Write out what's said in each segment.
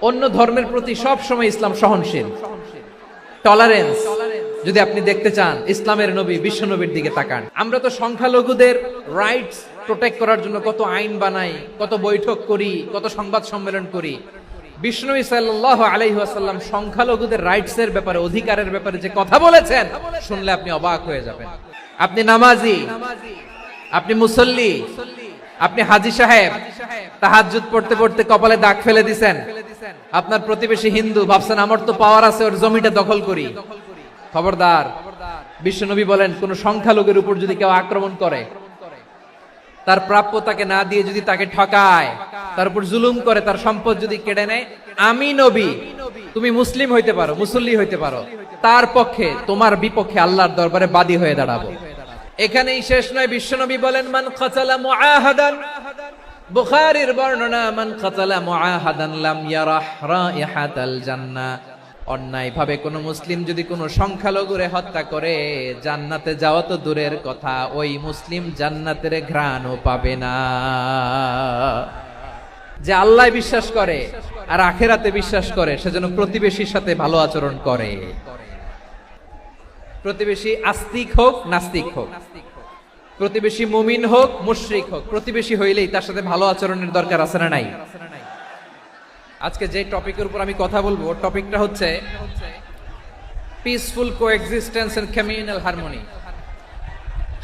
অন্য ধর্মের প্রতি সব সময় ইসলাম সহনশীল, টলারেন্স। যদি আপনি দেখতে চান ইসলামের নবী বিশ্ব নবীর দিকে তাকান। আমরা তো সংখ্যালঘুদের রাইটস প্রোটেক্ট করার জন্য কত আইন বানাই, কত বৈঠক করি, কত সংবাদ সম্মেলন করি। বিষ্ণু সাল্লাল্লাহু আলাইহি ওয়াসাল্লাম সংখ্যালঘুদের রাইটস এর ব্যাপারে, অধিকারের ব্যাপারে যে কথা বলেছেন, শুনলে আপনি অবাক হয়ে যাবেন। আপনি নামাজি, আপনি মুসল্লি, আপনি হাজী সাহেব, তাহাজ্জুদ পড়তে পড়তে কপালে দাগ ফেলে দিছেন। আপনার প্রতিবেশী হিন্দু, ভাবছেন আমার তো পাওয়ার আছে, ওর জমিটা দখল করি। খবরদার, বিশ্বনবী বলেন কোন সংখ্যালঘুর উপর যদি কেউ আক্রমণ করে, তার প্রাপ্য তাকে না দিয়ে যদি তাকে ঠকায়, তার উপর জুলুম করে, তার সম্পদ যদি কেড়ে নেয়, আমি নবী, তুমি মুসলিম হইতে পারো, মুসল্লি হইতে পারো, তার পক্ষে তোমার বিপক্ষে আল্লাহর দরবারে বাদী হয়ে দাঁড়াবো। এখানেই শেষ নয়, বিশ্বনবী বলেন মান কাতালা মুআহাদান, বুখারীর বর্ণনা, মান কাতালা মুআহাদান লাম ইয়ারাহ রাইহাতাল জান্নাহ। অন্যায় ভাবে কোন মুসলিম যদি কোন সংখ্যালঘুরে হত্যা করে, জান্নাতে যাওয়া তো দূরের কথা, ওই মুসলিম জান্নাতের ঘ্রাণও পাবে না। যে আল্লাহ বিশ্বাস করে আর আখিরাতে বিশ্বাস করে, সেজন্য প্রতিবেশীর সাথে ভালো আচরণ করে। প্রতিবেশী আস্তিক হোক নাস্তিক হোক, প্রতিবেশী মুমিন হোক মুশরিক হোক, প্রতিবেশী হইলেই তার সাথে ভালো আচরণের দরকার আছে না নাই? আজকে যে টপিকের উপর আমি কথা বলবো, টপিকটা হচ্ছে peaceful coexistence and communal harmony,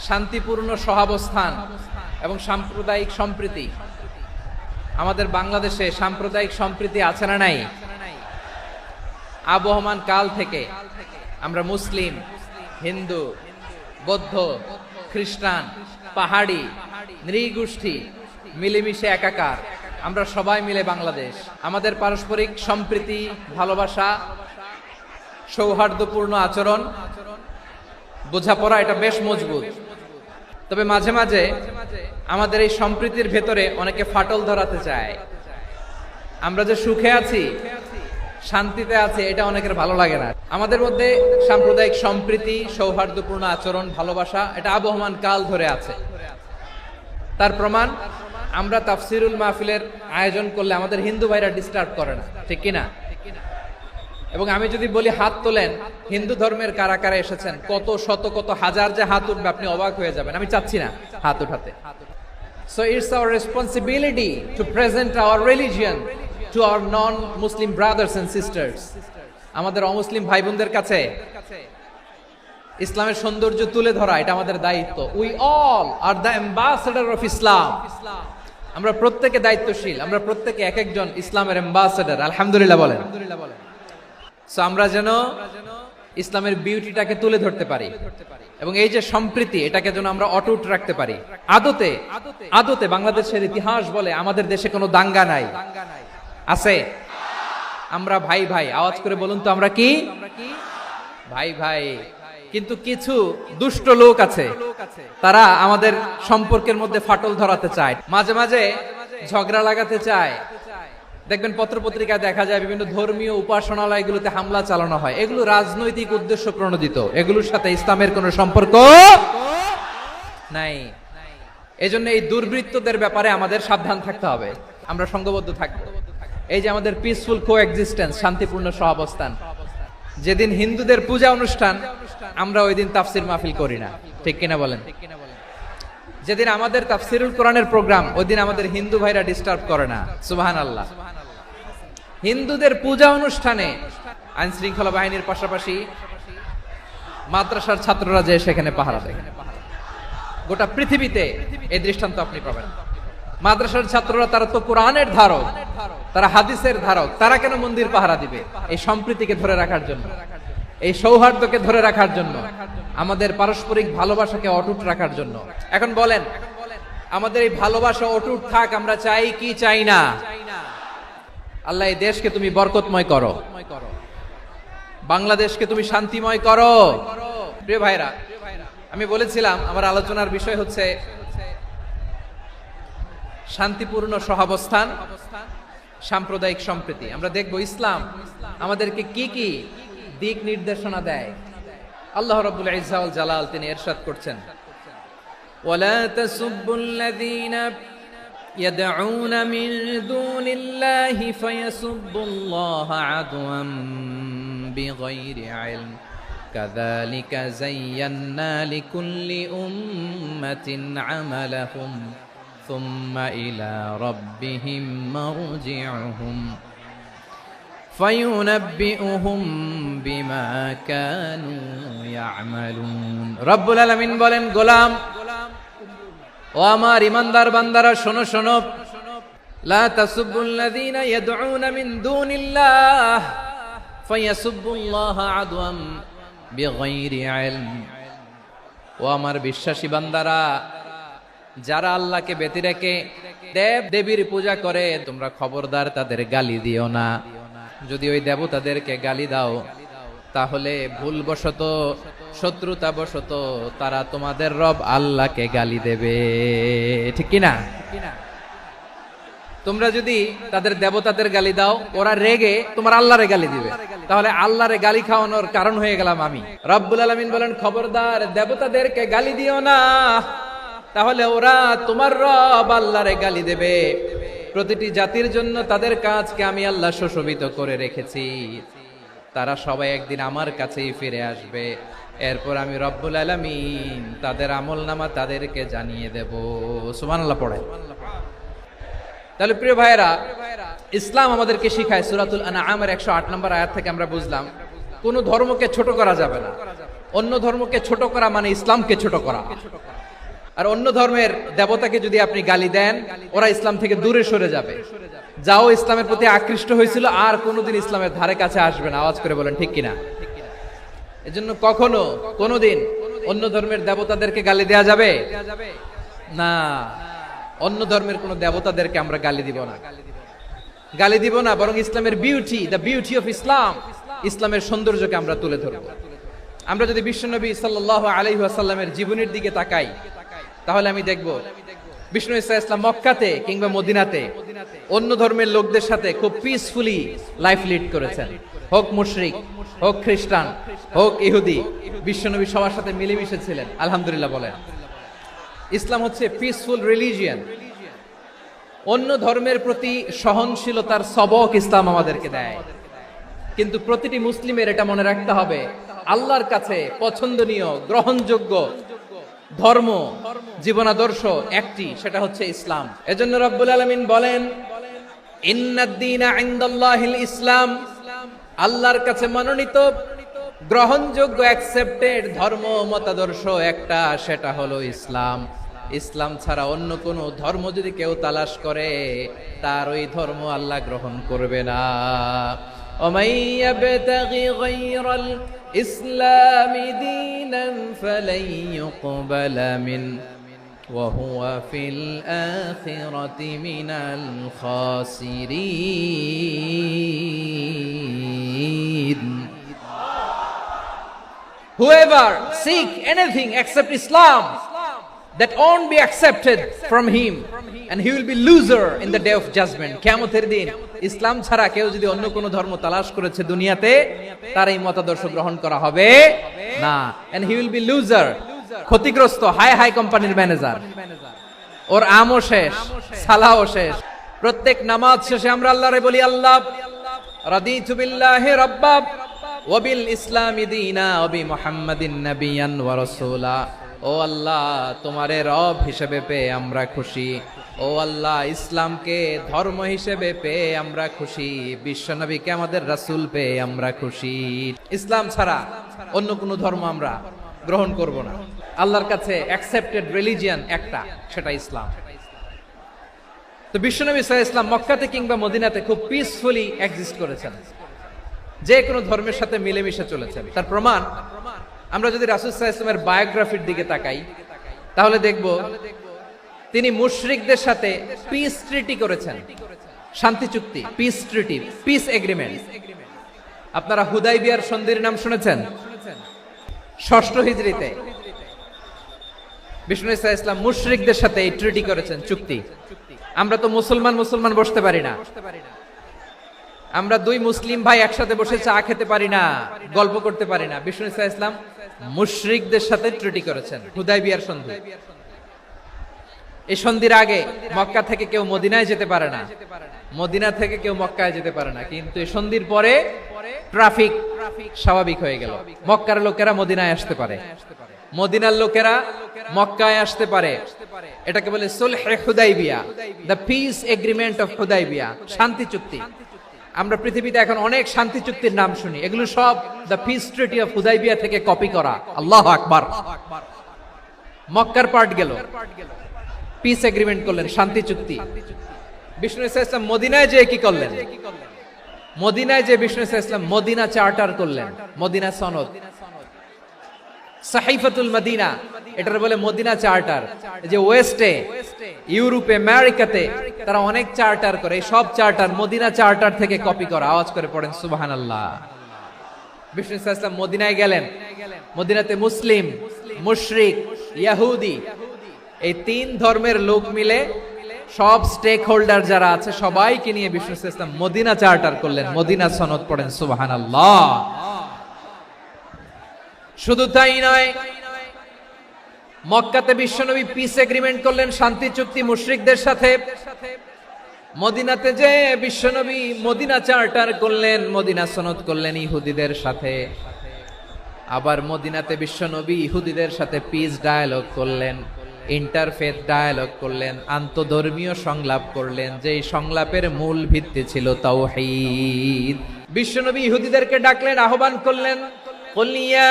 শান্তিপূর্ণ সহাবস্থান এবং সাম্প্রদায়িক সম্প্রীতি। আমাদের বাংলাদেশে সাম্প্রদায়িক সম্প্রীতি আছে না নাই? আবহমান কাল থেকে আমরা মুসলিম, হিন্দু, বৌদ্ধ, খ্রিস্টান, পাহাড়ি, নৃগোষ্ঠী মিলেমিশে একাকার, আমরা সবাই মিলে বাংলাদেশ। আমাদের পারস্পরিক সম্প্রীতি, ভালোবাসা, সৌহার্দ্যপূর্ণ আচরণ, বোঝাপড়া, এটা বেশ মজবুত। তবে মাঝে মাঝে আমাদের এই সম্প্রীতির ভেতরে অনেকে ফাটল ধরাতে চায়। আমরা যে সুখে আছি, শান্তিতে আছে, এটা অনেকের ভালো লাগে না। আমাদের মধ্যে সাম্প্রদায়িক সম্প্রীতি, সৌহার্দ্যপূর্ণ আচরণ, ভালোবাসা, এটা আবহমান কাল ধরে আছে। তার প্রমাণ, আমরা তাফসিরুল মাহফিলের আয়োজন করলে আমাদের হিন্দু ভাইরা ডিস্টার্ব করে না, ঠিক কিনা? এবং আমি যদি বলি হাত তোলেন, হিন্দু ধর্মের কারা কারা এসেছেন, কত শত কত হাজার যে হাত উঠবে, আপনি অবাক হয়ে যাবেন। আমি চাচ্ছি না হাত উঠাতে। So it's our responsibility to present our religion to our non-Muslim brothers and sisters. আমাদের অমুসলিম ভাই বোনদের কাছে ইসলামের সৌন্দর্য তুলে ধরা, এটা আমাদের দায়িত্ব। We all are the ambassador of Islam. আমরা প্রত্যেকে দায়িত্বশীল, আমরা প্রত্যেকে এক একজন ইসলামের অ্যাম্বাসেডর। আলহামদুলিল্লাহ বলেন। সো আমরা যেন ইসলামের বিউটিটাকে তুলে ধরতে পারি এবং এই যে সম্প্রীতি, এটাকে যেন আমরা অটুট রাখতে পারি। আদতে আদতে বাংলাদেশের ইতিহাস বলে আমাদের দেশে কোনো দাঙ্গা নাই, আছে? আমরা ভাই ভাই, আওয়াজ করে বলুন তো, আমরা কি ভাই ভাই? কিন্তু কিছু দুষ্ট লোক আছে, তারা আমাদের সম্পর্কের মধ্যে ফাটল ধরাতে চায়, মাঝে মাঝে ঝগড়া লাগাতে চায়। দেখবেন পত্রপত্রিকায় দেখা যায় বিভিন্ন ধর্মীয় উপাসনালয়গুলোতে হামলা চালানো হয়। এগুলো রাজনৈতিক উদ্দেশ্য প্রণোদিত, এগুলোর সাথে ইসলামের কোনো সম্পর্ক নাই। এজন্য এই দুর্বৃত্তদের ব্যাপারে আমাদের সাবধান থাকতে হবে, আমরা সংঘবদ্ধ থাকবো। এই যে আমাদের পিসফুল কোএক্সিস্টেন্স, শান্তিপূর্ণ সহাবস্থান, যেদিন হিন্দুদের পূজা অনুষ্ঠান, আমরা ওই দিন তাফসির মাহফিল করি না, ঠিক কিনা বলেন? যেদিন আমাদের তাফসিরুল কোরআনের প্রোগ্রাম, ওই দিন আমাদের হিন্দু ভাইরা ডিস্টার্ব করে না। সুবহানাল্লাহ। হিন্দুদের পূজা অনুষ্ঠানে আইন শৃঙ্খলা বাহিনীর পাশাপাশি মাদ্রাসার ছাত্ররা যে সেখানে পাহারা দেয়। গোটা পৃথিবীতে এই দৃষ্টান্ত আপনি পাবেন। মাদ্রাসার ছাত্ররা, তারা তো কোরআনের ধারক, তারা হাদিসের ধারক, তারা কেন মন্দির পাহারা দিবে? এই সম্প্রীতিকে ধরে রাখার জন্য, এই সৌহার্দ্যকে ধরে রাখার জন্য, আমাদের পারস্পরিক ভালোবাসাকে অটুট রাখার জন্য। এখন বলেন, আমাদের এই ভালোবাসা অটুট থাক, আমরা চাই কি চাই না? আল্লাহ এই দেশকে তুমি বরকতময় করো, বাংলাদেশকে তুমি শান্তিময় করো। প্রিয় ভাইরা, আমি বলেছিলাম আমার আলোচনার বিষয় হচ্ছে শান্তিপূর্ণ সহাবস্থান, সাম্প্রদায়িক সম্প্রীতি। আমরা দেখব ইসলাম আমাদেরকে কি কি দিক নির্দেশনা দেয়। আল্লাহ রাব্বুল ইজ্জা ওয়াল জালাল তিনি ইরশাদ করছেন, ওয়ালা তাসুব্বুল্লাযীনা يدعون من دون الله فيسبوا الله عدوا بغير علم كذلك زينا لكل أمة عملهم ثم إلى ربهم مرجعهم فينبئهم بما كانوا يعملون رب العالمين বলেন গোলাম ও আমার ইমানদার বান্দারা শোনো শোনো লা তাসুবুল্লাযীনা ইয়াদউনা মিন দুনিল্লাহ ফায়াসুবুল্লাহা আদওয়াম বিগাইরি ইলম ও আমার বিশ্বাসী বান্দারা যারা আল্লাহকে ব্যতি রেখে দেব দেবীর পূজা করে তোমরা খবরদার তাদের গালি দিও না যদি ওই দেবতাদেরকে গালি দাও তাহলে ভুলবশত শত্রুতাবশত তারা তোমাদের রব আল্লাহকে গালি দেবে ঠিক কি না তোমরা যদি তাদের দেবতাদের গালি দাও ওরা রেগে তোমার আল্লাহরে গালি দিবে তাহলে আল্লাহরে গালি খাওয়ানোর কারণ হয়ে গেলাম আমি রব্বুল আলামিন বলেন খবরদার দেবতাদেরকে গালি দিও না তাহলে ওরা তোমার রব আল্লাহরে গালি দেবে প্রতিটি জাতির জন্য তাদের কাজকে আমি আল্লাহ সুশোভিত করে রেখেছি তারা সবাই একদিন আমার কাছেই ফিরে আসবে এরপর আমি রব্বুল আলামিন তাদের আমলনামা তাদেরকে জানিয়ে দেব সুবহানাল্লাহ পড়ে তাহলে প্রিয় ভাইরা ইসলাম আমাদেরকে শিখায় সূরাতুল আনআমের 108 নম্বর আয়াত থেকে আমরা বুঝলাম কোন ধর্মকে ছোট করা যাবে না অন্য ধর্মকে ছোট করা মানে ইসলামকে ছোট করা আর অন্য ধর্মের দেবতাকে যদি আপনি গালি দেন ওরা ইসলাম থেকে দূরে সরে যাবে যাও ইসলামের প্রতি আকৃষ্ট হয়েছিল আর কোনোদিন ইসলামের ধারে কাছে আসবে না আওয়াজ করে বলেন ঠিক কিনা এজন্য কখনো কোনোদিন অন্য ধর্মের দেবতাদেরকে গালি দেয়া যাবে না অন্য ধর্মের কোন দেবতাদেরকে আমরা গালি দিব না বরং ইসলামের beauty the beauty of Islam ইসলামের সৌন্দর্যকে আমরা তুলে ধরব আমরা যদি বিশ্বনবী সাল্লাল্লাহু আলাইহি ওয়াসাল্লামের জীবনের দিকে তাকাই তাহলে আমি দেখব বিষ্ণু ইসলাম মক্কাতে কিংবা মদিনাতে অন্য ধর্মের লোকদের সাথে খুব পিসফুলি লাইফ লিড করেছেন হোক মুশরিক হোক খ্রিস্টান হোক ইহুদি বিশ্বনবী সবার সাথে মিলেমিশে ছিলেন আলহামদুলিল্লাহ বলেন ইসলাম হচ্ছে পিসফুল রিলিজিয়ন অন্য ধর্মের প্রতি সহনশীলতার সবক ইসলাম আমাদেরকে দেয় কিন্তু প্রতিটি মুসলিমের এটা মনে রাখতে হবে আল্লাহর কাছে পছন্দনীয় গ্রহণযোগ্য ধর্ম জীবনাদর্শ একটি সেটা হচ্ছে ইসলাম এজন্য রব্বুল আলামিন বলেন ইন্নাদ-দীনা ইনদাল্লাহিল ইসলাম আল্লাহর কাছে মনোনীত গ্রহণযোগ্য অ্যাকসেপ্টেড ধর্ম মতাদর্শ একটা সেটা হলো ইসলাম ইসলাম ছাড়া অন্য কোন ধর্ম যদি কেউ তালাশ করে তার ওই ধর্ম আল্লাহ গ্রহণ করবে না ومن يبتغي غير الإسلام دينا فلن يقبل منه وهو في الآخرة من الخاسرين Whoever seek anything except Islam that won't be accepted from him and he will be loser in the day of judgment কিয়ামতের দিন ইসলাম ছাড়া কেউ যদি অন্য কোন ধর্ম তালাশ করেছে দুনিয়াতে তার এই মতাদর্শ গ্রহণ করা হবে না and he will be loser ক্ষতিগ্রস্ত হাই কোম্পানির ম্যানেজার ওর আমও শেষ সালাও শেষ প্রত্যেক নামাজ শেষে আমরা আল্লাহরে বলি আল্লাহ রাদিতু বিল্লাহি রাব্বা ওয়া বিল ইসলামি দীনা ওয়া বি মুহাম্মাদিন নাবিয়ান ওয়া রাসূলা ও আল্লাহ তোমারে রব হিসেবে পেয়ে আমরা খুশি ও আল্লাহ ইসলামকে ধর্ম হিসেবে পেয়ে আমরা খুশি বিশ্বনবীকে আমাদের রাসূল পেয়ে আমরা খুশি ইসলাম ছাড়া অন্য কোনো ধর্ম আমরা গ্রহণ করব না আল্লাহর কাছে অ্যাকসেপ্টেড রিলিজিয়ন একটা সেটা ইসলাম তো বিশ্বনবী সাল্লাল্লাহু আলাইহি ওয়াসাল্লাম মক্কাতে কিংবা মদিনাতে খুব পিসফুলি এক্সিস্ট করেছেন যে কোনো ধর্মের সাথে মিলেমিশে চলেছেন তার প্রমাণ আমরা যদি রাসূল সাল্লাল্লাহু আলাইহি ওয়াসাল্লামের বায়োগ্রাফির দিকে তাকাই তাহলে দেখব তিনি মুশরিকদের সাথে পিস ট্রিটি করেছেন শান্তি চুক্তি পিস ট্রিটি পিস এগ্রিমেন্ট আপনারা হুদাইবিয়ার সন্ধির নাম শুনেছেন ষষ্ঠ হিজরিতে বিষ্ণু সাল্লাল্লাহু আলাইহি ওয়াসাল্লাম মুশরিকদের সাথে এই ট্রিটি করেছেন চুক্তি আমরা তো মুসলমান বসতে পারি না আমরা দুই মুসলিম ভাই একসাথে বসে চা খেতে পারি না গল্প করতে পারি না বিষ্ণু সাল্লাল্লাহু আলাইহি ওয়াসাল্লাম মুশরিকদের সাথে ট্রিটি করেছেন হুদাইবিয়ার সন্ধি এই সন্ধির আগে মক্কা থেকে কেউ মদিনায় যেতে পারে না, মদিনা থেকে কেউ মক্কায় যেতে পারে না, কিন্তু এই সন্ধির পরে ট্রাফিক স্বাভাবিক হয়ে গেল। মক্কার লোকেরা মদিনায় আসতে পারে, মদিনার লোকেরা মক্কায় আসতে পারে। এটাকে বলে সুলহে Hudaybiyyah, the peace agreement of Hudaybiyyah, শান্তি চুক্তি। আমরা পৃথিবীতে এখন অনেক শান্তি চুক্তির নাম শুনি, এগুলো সব the piece treaty of Hudaibiya থেকে কপি করা। আল্লাহু আকবার। মক্কার পার্ট গেল, পিস এগ্রিমেন্ট করলেন, শান্তি চুক্তি। বিষ্ণু ইসলাম মদিনায় যে কি করলেন? মদিনায় যে বিষ্ণু ইসলাম মদিনা চার্টার করলেন, মদিনা সনদ, সাহিফাতুল মদিনা, এটার বলে মদিনা চার্টার। যে ওয়েস্টে, ইউরোপে, আমেরিকাতে তারা অনেক চার্টার করে, এই সব চার্টার মদিনা চার্টার থেকে কপি করা। আওয়াজ করে পড়েন সুবহানাল্লাহ। বিষ্ণু ইসলাম মদিনায় গেলেন, মদিনাতে মুসলিম, মুশরিক, ইহুদি, এই তিন ধর্মের লোক মিলে সব স্টেক হোল্ডার যারা আছে সবাইকে নিয়ে বিষ্ণু ইসলাম মদিনা চার্টার করলেন, মদিনা সনদ। পড়েন সুবহানাল্লাহ। শুধু তাই নয়, মক্কাতে বিশ্বনবী পিস এগ্রিমেন্ট করলেন, শান্তি চুক্তি মুশরিকদের সাথে। মদিনাতে যে বিশ্বনবী মদিনা চার্টার করলেন, মদিনা সনদ করলেন ইহুদিদের সাথে। আবার মদিনাতে বিশ্বনবী ইহুদিদের সাথে পিস ডায়ালগ করলেন, ইন্টারফেথ ডায়ালগ করলেন, আন্তধর্মীয় সংলাপ করলেন, যেই সংলাপের মূল ভিত্তি ছিল তাওহীদ। বিশ্বনবী ইহুদিদেরকে ডাকলেন, আহ্বান করলেন, কুল ইয়া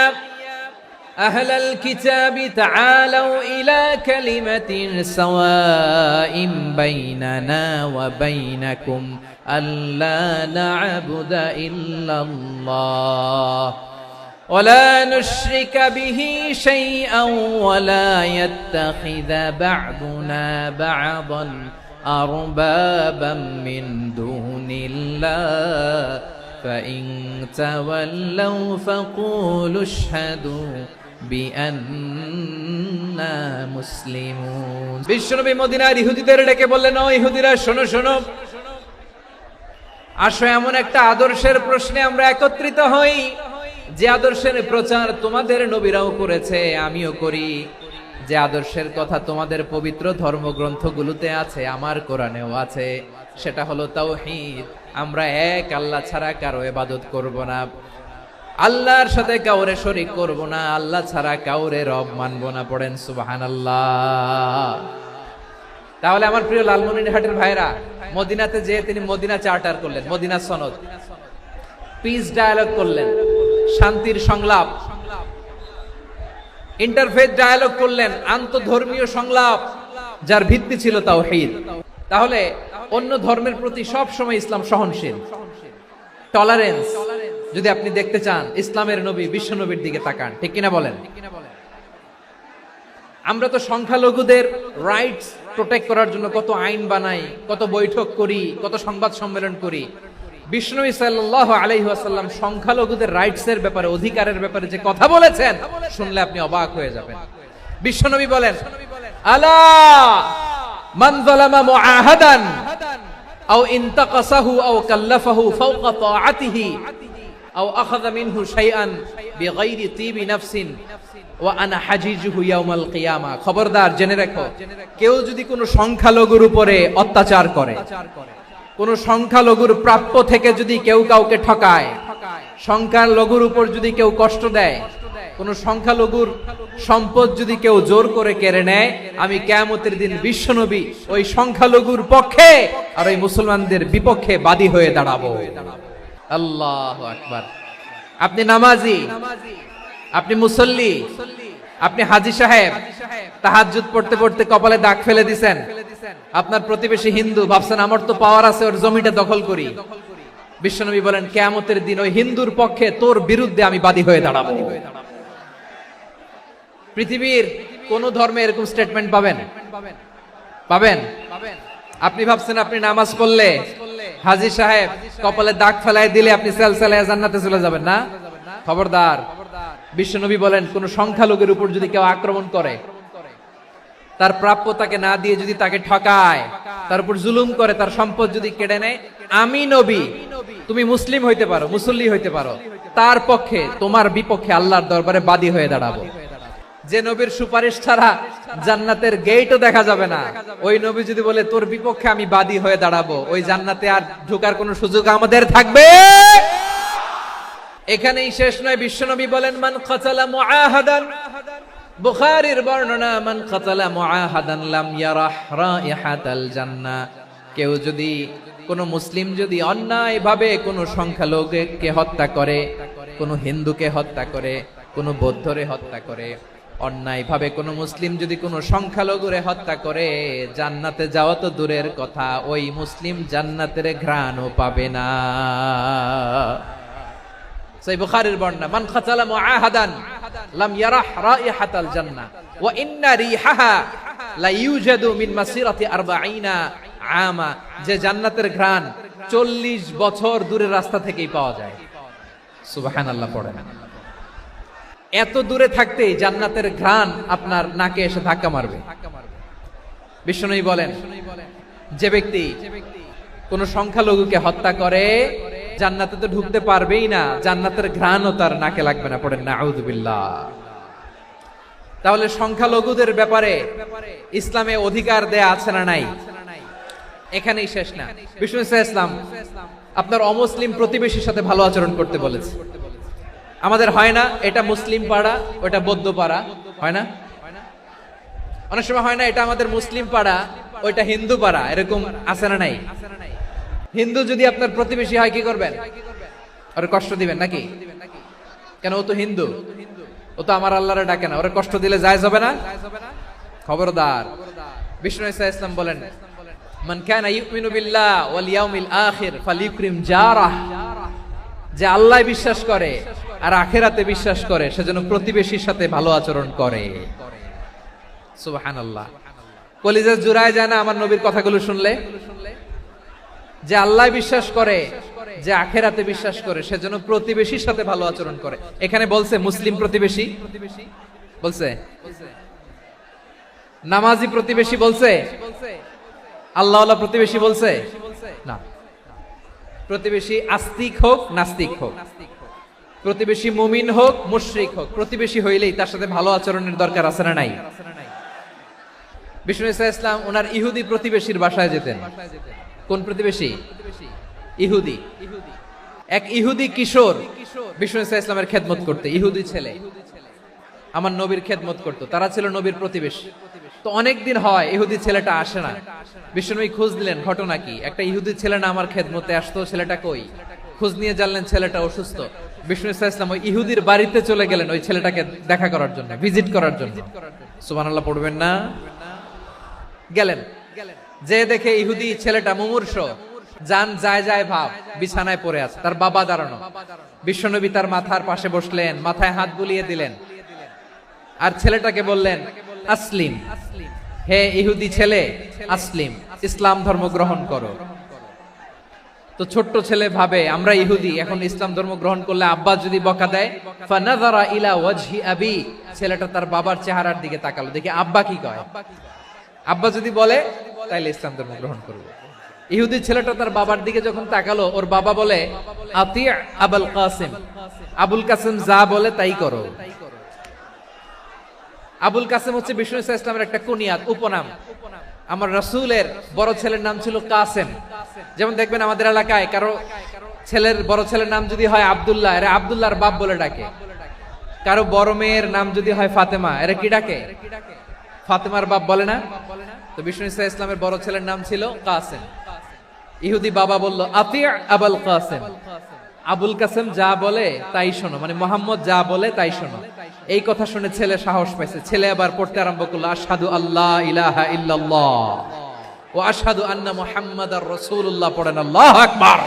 আহলাল কিতাবি তাআলাউ ইলা কালিমাতিন সাওয়াইন বাইনানা ওয়া বাইনাকুম আল্লা না'বুদা ইল্লাল্লাহ ولا نشرك به شيئا ولا يتخذ بعضنا بعضا أربابا من دون الله فإن تولوا فقولوا اشهدوا بأننا مسلمون। বিশ্বনবী মদিনার ইহুদিদের ডেকে বললেন, ও ইহুদিরা, শোনো শোনো, আসো এমন একটা আদর্শের প্রশ্নে আমরা একত্রিত হই, যে আদর্শের প্রচার তোমাদের নবীরাও করেছে, আমিও করি, যে আদর্শের কথা তোমাদের পবিত্র ধর্মগ্রন্থগুলোতে আছে, আমার কোরআনেও আছে, সেটা হলো তাওহীদ। আমরা এক আল্লাহ ছাড়া কারো ইবাদত করব না, আল্লাহর সাথে কাউরে শরীক করব না, আল্লাহ ছাড়া কাউরে রব মানব না। পড়েন সুবহানাল্লাহ। তাহলে আমার প্রিয় লালমনিরহাটের ভাইরা, মদিনাতে যে তিনি মদিনা চার্টার করলেন, মদিনা সনদ, পিস ডায়ালগ করলেন, শান্তির সংলাপ, ইন্টারফেথ ডায়ালগ করলেন, আন্তধর্মীয় সংলাপ, যার ভিত্তি ছিল তাওহীদ। তাহলে অন্য ধর্মের প্রতি সব সময় ইসলাম সহনশীল, টলারেন্স। যদি আপনি দেখতে চান ইসলামের নবী বিশ্ব নবীর দিকে তাকান, ঠিক কিনা বলেন? আমরা তো সংখ্যালঘুদের রাইটস প্রোটেক্ট করার জন্য কত আইন বানাই, কত বৈঠক করি, কত সংবাদ সম্মেলন করি। বিষ্ণু সাল্লাল্লাহু আলাইহি ওয়াসাল্লাম সংখ্যালঘুদের রাইটস এর ব্যাপারে, অধিকারের ব্যাপারে যে কথা বলেছেন, শুনলে আপনি অবাক হয়ে যাবেন। বিশ্বনবী বলেন, আলা মান যালামা মুআহাদান আও ইনতাকাসাহু আও কাল্লাফাহু ফাওকা তাআতিহি আও আখাযা মিনহু শাইআন বিগাইরি তিবি নাফসিন ওয়া আনা হাজিজুহু ইয়াউমাল কিয়ামা। খবরদার, জেনে রাখো, কেউ যদি কোনো সংখ্যালঘুর উপরে অত্যাচার করে, কোন সংখ্যালঘুর প্রাপ্য থেকে যদি কেউ কাউকে ঠকায়, সংখ্যালঘুর উপর যদি কেউ কষ্ট দেয়, কোন সংখ্যালঘুর সম্পদ যদি কেউ জোর করে কেড়ে নেয়, আমি কিয়ামতের দিন বিশ্বনবী ওই সংখ্যালঘুর পক্ষে আর ওই মুসলমানদের বিপক্ষে বাদী হয়ে দাঁড়াবো। আল্লাহু আকবার। আপনি নামাজি, আপনি মুসল্লি, আপনি হাজী সাহেব, তাহাজ্জুদ পড়তে পড়তে কপালে দাগ ফেলে দিছেন, আপনার প্রতিবেশী হিন্দু, ভাবছেন আমার তো পাওয়ার আছে, ওর জমিটা দখল করি। বিশ্বনবী বলেন, কিয়ামতের দিন ওই হিন্দুর পক্ষে তোর বিরুদ্ধে আমি বাদী হয়ে দাঁড়াবো। পৃথিবীর কোন ধর্মে এরকম স্টেটমেন্ট পাবেন? পাবেন? আপনি ভাবছেন আপনি নামাজ পড়লে হাজী সাহেব কপালে দাগ ফেলাই দিলে আপনি সেলসেলায় জান্নাতে চলে যাবেন না? খবরদার। বিশ্বনবী বলেন, কোন সংখ্যালঘুর উপর যদি কেউ আক্রমণ করে, তার প্রাপ্য তাকে না দিয়ে যদি তাকে ঠকায়, তার উপর জুলুম করে, তার সম্পদ যদি কেড়ে নেয়, আমি নবী, তুমি মুসলিম হইতে পারো, মুসল্লি হইতে পারো, তার পক্ষে তোমার বিপক্ষে আল্লাহর দরবারে বাদী হয়ে দাঁড়াবো। যে নবীর সুপারিশ ছাড়া জান্নাতের গেটও দেখা যাবে না, ওই নবী যদি বলে তোর বিপক্ষে আমি বাদী হয়ে দাঁড়াবো, ওই জান্নাতে আর ঢোকার কোনো সুযোগ আমাদের থাকবে? এখানেই শেষ নয়, বিশ্বনবী বলেন মান কাতালা মুআহাদান, বুখারীর বর্ণনা, মান কাতালা মুআহাদান লাম ইয়ারাহ রাইহাতাল জান্নাহ। কেউ যদি, কোন মুসলিম যদি অন্যায়ভাবে কোন সংখ্যালঘুকে হত্যা করে, কোন হিন্দুকে হত্যা করে, কোন বৌদ্ধরে হত্যা করে, অন্যায়ভাবে কোন মুসলিম যদি কোন সংখ্যালঘুরে হত্যা করে, জান্নাতে যাওয়া তো দূরের কথা, ওই মুসলিম জান্নাতের ঘ্রাণও পাবে না। সহিহ বুখারীর বর্ণনা, মান কাতালা মুআহাদান লাম ইয়ারাহ রাইহাতাল জান্নাহ ওয়া ইন্না রিহাহা লা ইউজাদু মিন মাসিরাতি 40 আমা। যে জান্নাতের ঘ্রাণ 40 বছর দূরের রাস্তা থেকেই পাওয়া যায়। সুবহানাল্লাহ পড়েন। এত দূরে থাকতেই জান্নাতের ঘ্রাণ আপনার নাকে এসে ধাক্কা মারবে। বিশ্বনবী বলেন, যে ব্যক্তি কোন সংখ্যালঘুকে হত্যা করে জান্নাতে তো ঢুকতে পারবেই না, জান্নাতের ঘ্রাণও তার নাকে লাগবে না। পড়েন নাউযুবিল্লাহ। তাহলে সংখ্যালঘুদের ব্যাপারে ইসলামে অধিকার দেয়া আছে না নাই? এখানেই শেষ না, বিষ্ণু ইসলাম আপনার অমুসলিম প্রতিবেশীর সাথে ভালো আচরণ করতে বলেছে। আমাদের হয় না এটা মুসলিম পাড়া, ওটা বৌদ্ধ পাড়া, হয় না? অনেক সময় হয় না এটা আমাদের মুসলিম পাড়া, ওইটা হিন্দু পাড়া, এরকম আছে না নাই? হিন্দু যদি আপনার প্রতিবেশী হয় কি করবেন? ওরে কষ্ট দিবেন নাকি? কেন? ও তো হিন্দু, ও তো আমার আল্লাহরে ডাকে না, ওরে কষ্ট দিলে জায়েজ হবে না? খবরদার। বিষ্ণু ইসলাম বলেন, মান কানা ইউমিনু বিল্লাহ ওয়াল ইয়াউমিল আখির ফালিউকরিম জারাহ। যে আল্লাহ বিশ্বাস করে আর আখিরাতে বিশ্বাস করে, সেজন্য প্রতিবেশীর সাথে ভালো আচরণ করে। সুবহানাল্লাহ। কলিজা জুড়ায় যায় না আমার নবীর কথাগুলো শুনলে? যে আল্লাহ বিশ্বাস করে, যে আখিরাতে বিশ্বাস করে, সেজন্য প্রতিবেশীর সাথে ভালো আচরণ করে। এখানে বলছে মুসলিম প্রতিবেশী বলছে, নামাজি প্রতিবেশী বলছে, আল্লাহওয়ালা প্রতিবেশী বলছে না। প্রতিবেশী আস্তিক হোক নাস্তিক হোক, প্রতিবেশী মুমিন হোক মুশরিক হোক, প্রতিবেশী হইলেই তার সাথে ভালো আচরণের দরকার আছে না নাই? বিষ্ণু ইসলাম ওনার ইহুদি প্রতিবেশীর বাসায় যেতেন। কোন প্রতিবেশী? ইহুদি। এক ইহুদি কিশোর বিষ্ণু ইসলামের খেদমত করতে, ইহুদি ছেলে আমার নবীর খেদমত করতো, তারা ছিল নবীর প্রতিবেশী। তো অনেকদিন হয় ইহুদি ছেলেটা আসে না। বিষ্ণুনবী খোঁজ দিলেন, ঘটনা কি? একটা ইহুদি ছেলে না আমার খেদমতে আসতো, ছেলেটা কই? খোঁজ নিয়ে জানলেন ছেলেটা অসুস্থ। বিষ্ণু ইসলাম ওই ইহুদির বাড়িতে চলে গেলেন ওই ছেলেটাকে দেখা করার জন্য, ভিজিট করার জন্য। সুবহানাল্লাহ পড়বেন না? গেলেন, যে দেখে ইহুদি ছেলেটা মুমূর্ষ, জান যায় যায় ভাব, বিছানায় পড়ে আছে, তার বাবা দাঁড়ানো। বিশ্বনবী তার মাথার পাশে বসলেন, মাথায় হাত বুলিয়ে দিলেন, আর ছেলেটাকে বললেন আসলিম, হে ইহুদি ছেলে আসলিম, ইসলাম ধর্ম গ্রহণ করো। তো ছোট্ট ছেলে ভাবে আমরা ইহুদি, এখন ইসলাম ধর্ম গ্রহণ করলে আব্বা যদি বকা দেয়, ফানাযারা ইলা ওয়াজহি আবি, ছেলেটা তার বাবার চেহারার দিকে তাকালো, দেখি আব্বা কি কয়। আব্বা যদি বলে তাইলে ইসলাম ধর্ম গ্রহণ করবে। ইহুদি ছেলেটা তার বাবার দিকে যখন তাকালো, ওর বাবা বলে আতি আবুল কাসিম, আবুল কাসিম যা বলে তাই করো। আবুল কাসিম হচ্ছে বিষ্ণু ইসলামের একটা কুনিয়াত, উপনাম। আমার রাসূলের বড় ছেলের নাম ছিল কাসেম। যেমন দেখবেন আমাদের এলাকায় কারো ছেলের বড় ছেলের নাম যদি হয় আব্দুল্লাহ, এরা আব্দুল্লাহর বাপ বলে ডাকে। কারো বড় মেয়ের নাম যদি হয় ফাতেমা, এরা কি ডাকে? ফাতেমার বাপ বলে না? তো বিষ্ণু ইসলামের বড় ছেলের নাম ছিল কাসেম। ইহুদি বাবা বলল আতি আবুল কাসেম, আবুল কাসেম যা বলে তাই শোনো, মানে মোহাম্মদ যা বলে তাই শোনো। এই কথা শুনে ছেলে সাহস পাইছে, ছেলে আবার পড়তে আরম্ভ করলো আশহাদু আল্লাহ ইলাহা ইল্লাল্লাহ ওয়া আশহাদু আন্না মুহাম্মাদার রাসূলুল্লাহ। পড়েন আল্লাহু আকবার।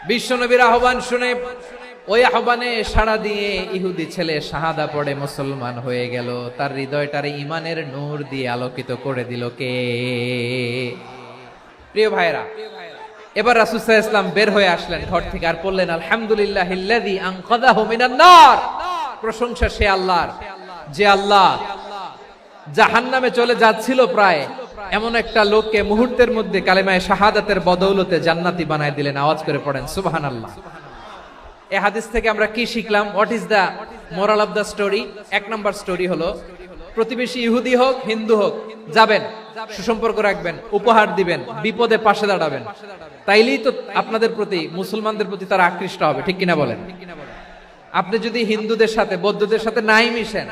বিশ্বনবীর আহ্বান শুনে ওই আহ্বানে সাড়া দিয়ে ইহুদি ছেলে শাহাদা পড়ে মুসলমান হয়ে গেল। তার হৃদয়টারে ইমানের নূর দিয়ে আলোকিত করে দিল কে? প্রিয় ভাইরা, এবার রাসূল সাল্লাল্লাহু আলাইহি ওয়াসাল্লাম বের হয়ে আসলেন ঘর থেকে, আর বললেন আলহামদুলিল্লাহিল্লাযী আনকাযাহু মিনান নার। প্রশংসা সে আল্লাহর, যে আল্লাহ জাহান্নামে চলে যাচ্ছিল প্রায় এমন একটা লোককে মুহূর্তের মধ্যে কালেমায়ে শাহাদাতের বদৌলতে জান্নাতি বানায় দিলেন। আওয়াজ করে পড়েন সুবহানাল্লাহ। এই হাদিস থেকে আমরা কি শিখলাম? What is the moral of the story, 1 number story হলো প্রতিবেশী ইহুদি হোক হিন্দু হোক যাবেন, সুসম্পর্ক রাখবেন, উপহার দিবেন, বিপদে পাশে দাঁড়াবেন, তাইলেই তো আপনাদের প্রতি মুসলমানদের প্রতি তারা আকৃষ্ট হবে, ঠিক কিনা বলেন? আপনি যদি হিন্দুদের সাথে বৌদ্ধদের সাথে নাই মিশেন,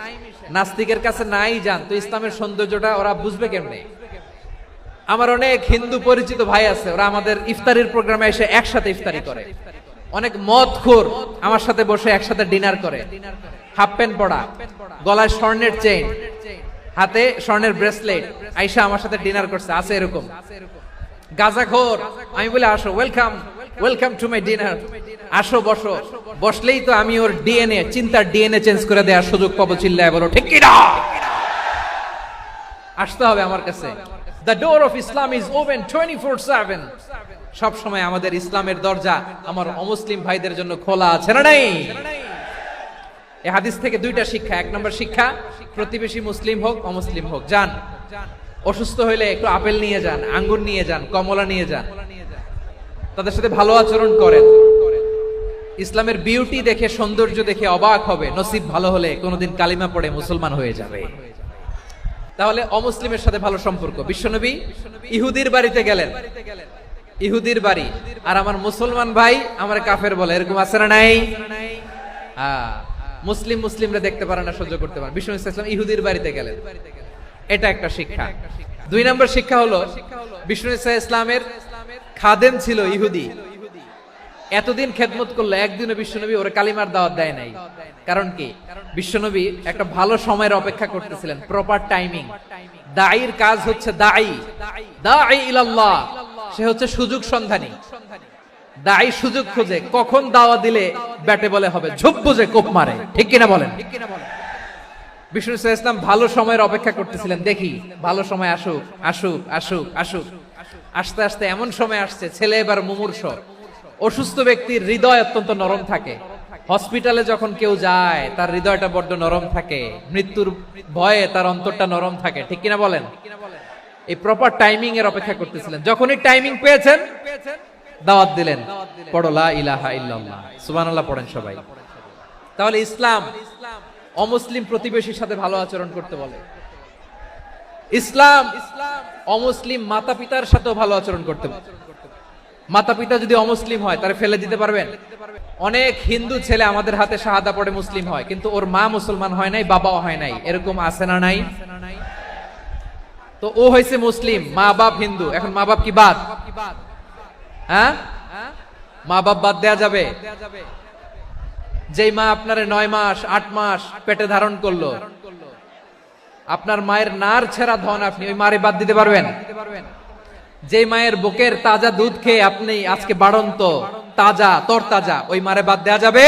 নাস্তিকের কাছে নাই যান, তো ইসলামের সৌন্দর্যটা ওরা বুঝবে কেমনে? আমার অনেক হিন্দু পরিচিত ভাই আছে, ওরা আমাদের ইফতারির প্রোগ্রামে এসে একসাথে ইফতারি করে। অনেক মদখোর আমার সাথে বসে একসাথে ডিনার করে, হাফ প্যান্ট পরা, গলায় স্বর্ণের চেইন, হাতে স্বর্ণের ব্রেসলেট, আইসা আমার সাথে ডিনার করছে, আছে এরকম। গাঁজাখোর, আমি বলে আসো, welcome welcome to my dinner, আসো বসো, বসলেই তো আমি ওর ডিএনএ, চিন্তার ডিএনএ চেঞ্জ করে দেওয়ার সুযোগ পাবো, চিল্লায় বলো ঠিক কিনা? আসতে হবে আমার কাছে। The door of Islam is open 24/7. সব সময় আমাদের ইসলামের দরজা আমার অমুসলিম ভাইদের জন্য খোলা আছে না নাই? এই হাদিস থেকে 2টা শিক্ষা। 1 নম্বর শিক্ষা, প্রতিবেশী মুসলিম হোক অমুসলিম হোক, যান, অসুস্থ হইলে একটু আপেল নিয়ে যান, আঙ্গুর নিয়ে যান, কমলা নিয়ে যান, তাদের সাথে ভালো আচরণ করেন। ইসলামের বিউটি দেখে, সৌন্দর্য দেখে অবাক হবে, নসিব ভালো হলে কোনোদিন কালিমা পড়ে মুসলমান হয়ে যাবে। তাহলে অমুসলিমের সাথে ভালো সম্পর্ক। বিশ্বনবী ইহুদির বাড়িতে গেলেন, ইহুদির বাড়ি, আর আমার মুসলমান ভাই আমার কাফের বলে, এরকম আছে না নাই? মুসলিম মুসলিমরা দেখতে পারে না, সহ্য করতে পারে। বিশ্বনবী সাল্লাল্লাহু আলাইহি ওয়াসাল্লাম ইহুদির বাড়িতে গেলেন, এটা একটা শিক্ষা। 2 নম্বর শিক্ষা হলো বিশ্বনবী সাল্লাল্লাহু আলাইহি ওয়াসাল্লামের খাদেম ছিল ইহুদি, এতদিন খেদমত করলো, একদিনও বিশ্বনবী ওরে কালিমার দাওয়াত দেয় নাই। কারণ কি? বিশ্বনবী একটা ভালো সময়ের অপেক্ষা করতেছিলেন, প্রপার টাইমিং। দাঈর কাজ হচ্ছে দাঈ ইলাল্লাহ, সে হচ্ছে সুযোগ সন্ধানী। দাঈ সুযোগ খোঁজে, কখন দাওয়া দিলে ব্যাটে বলে হবে, ঝোপ বুঝে কোপ মারে, ঠিক কিনা বলেন? বিষ্ণু ইসলাম ভালো সময়ের অপেক্ষা করতেছিলেন, দেখি ভালো সময় আসুক আসুক আসুক আসুক। আস্তে আস্তে এমন সময় আসছে, ছেলে এবার মুমূর্ষ, অসুস্থ ব্যক্তির হৃদয় অত্যন্ত নরম থাকে। হসপিটালে যখন কেউ যায় তার হৃদয়টা বড্ড নরম থাকে, মৃত্যুর ভয়ে তার অন্তরটা নরম থাকে, ঠিক কিনা বলেন? এই প্রপার টাইমিং এর অপেক্ষা করতেছিলেন। যখনই টাইমিং পেয়েছেন, দাওয়াত দিলেন, পড়ো লা ইলাহা ইল্লাল্লাহ, সুবহানাল্লাহ পড়েন সবাই। তাহলে ইসলাম অমুসলিম প্রতিবেশীর সাথে ভালো আচরণ করতে বলে। ইসলাম অমুসলিম মাতা পিতার সাথেও ভালো আচরণ করতে বলে। মাতা পিতা যদি অমুসলিম হয় তারে ফেলে দিতে পারবেন? অনেক হিন্দু ছেলে আমাদের হাতে শাহাদা পড়ে মুসলিম হয়, কিন্তু ওর মা মুসলমান হয় নাই, বাবাও হয় নাই, এরকম আছে না নাই? তো ও হয়েছে মুসলিম, মা বাপ হিন্দু, এখন মা বাপ কি বাদ? হ্যাঁ, মা বাপ বাদ দেয়া যাবে? যেই মা আপনারে 9 মাস 8 মাস পেটে ধারণ করলো, আপনার মায়ের নার ছেঁড়া ধন, আপনি ওই মারে বাদ দিতে পারবেন? যে মায়ের বুকের তাজা দুধ খেয়ে আপনি আজকে বাড়ন্ত তাজা তরতাজা, ওই মারে বাদ দেয়া যাবে?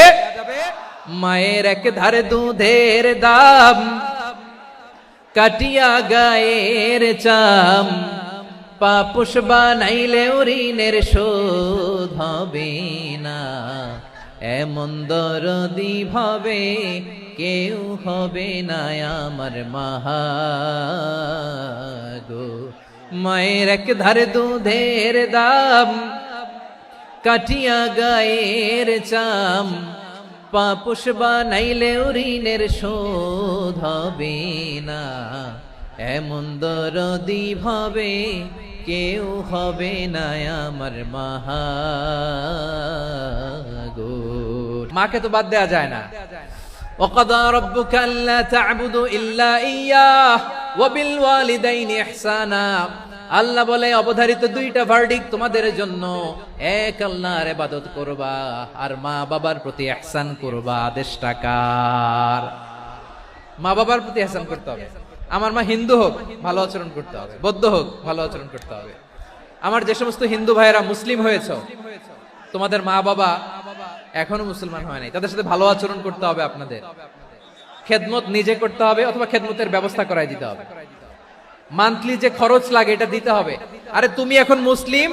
মায়ের এক ধারে দুধের দাম, কাটিয়া গায়ের চাম, পাপুষ বানাইলে ঋণের শোধ হবে না, এমন দরদি ভাবে কেউ হবে না আমার মাহা গো। মায়ের এক ধারে দুধের দাম, কাটিয়া গায়ের চাম, পাপুষ বানাইলে ঋণের শোধ হবে না, এমন দরদি ভাবে কেউ হবে না আমার মাহা গো। মাকে তো বাদ দেয়া যায় না। وَقَضَى رَبُّكَ أَلَّا تَعْبُدُوا إِلَّا إِيَّاهُ وَبِالْوَالِدَيْنِ إِحْسَانًا। আল্লাহ বলে অবধারিত 2টা ভার্ডিক্ট তোমাদের জন্য, এক আল্লাহর ইবাদত করবা আর মা বাবার প্রতি ইহসান করবা। আদেশটা কার? মা বাবার প্রতি ইহসান করতে হবে। আমার মা হিন্দু হোক ভালো আচরণ করতে হবে, বৌদ্ধ হোক ভালো আচরণ করতে হবে। আমার যে সমস্ত হিন্দু ভাইয়েরা মুসলিম হয়েছে, তোমাদের মা বাবা এখনো মুসলমান হয় নাই, তাদের সাথে ভালো আচরণ করতে হবে। আপনাদের খেদমত নিজে করতে হবে অথবা খেদমতের ব্যবস্থা করাই দিতে হবে। মান্থলি যে খরচ লাগে এটা দিতে হবে। আরে তুমি এখন মুসলিম,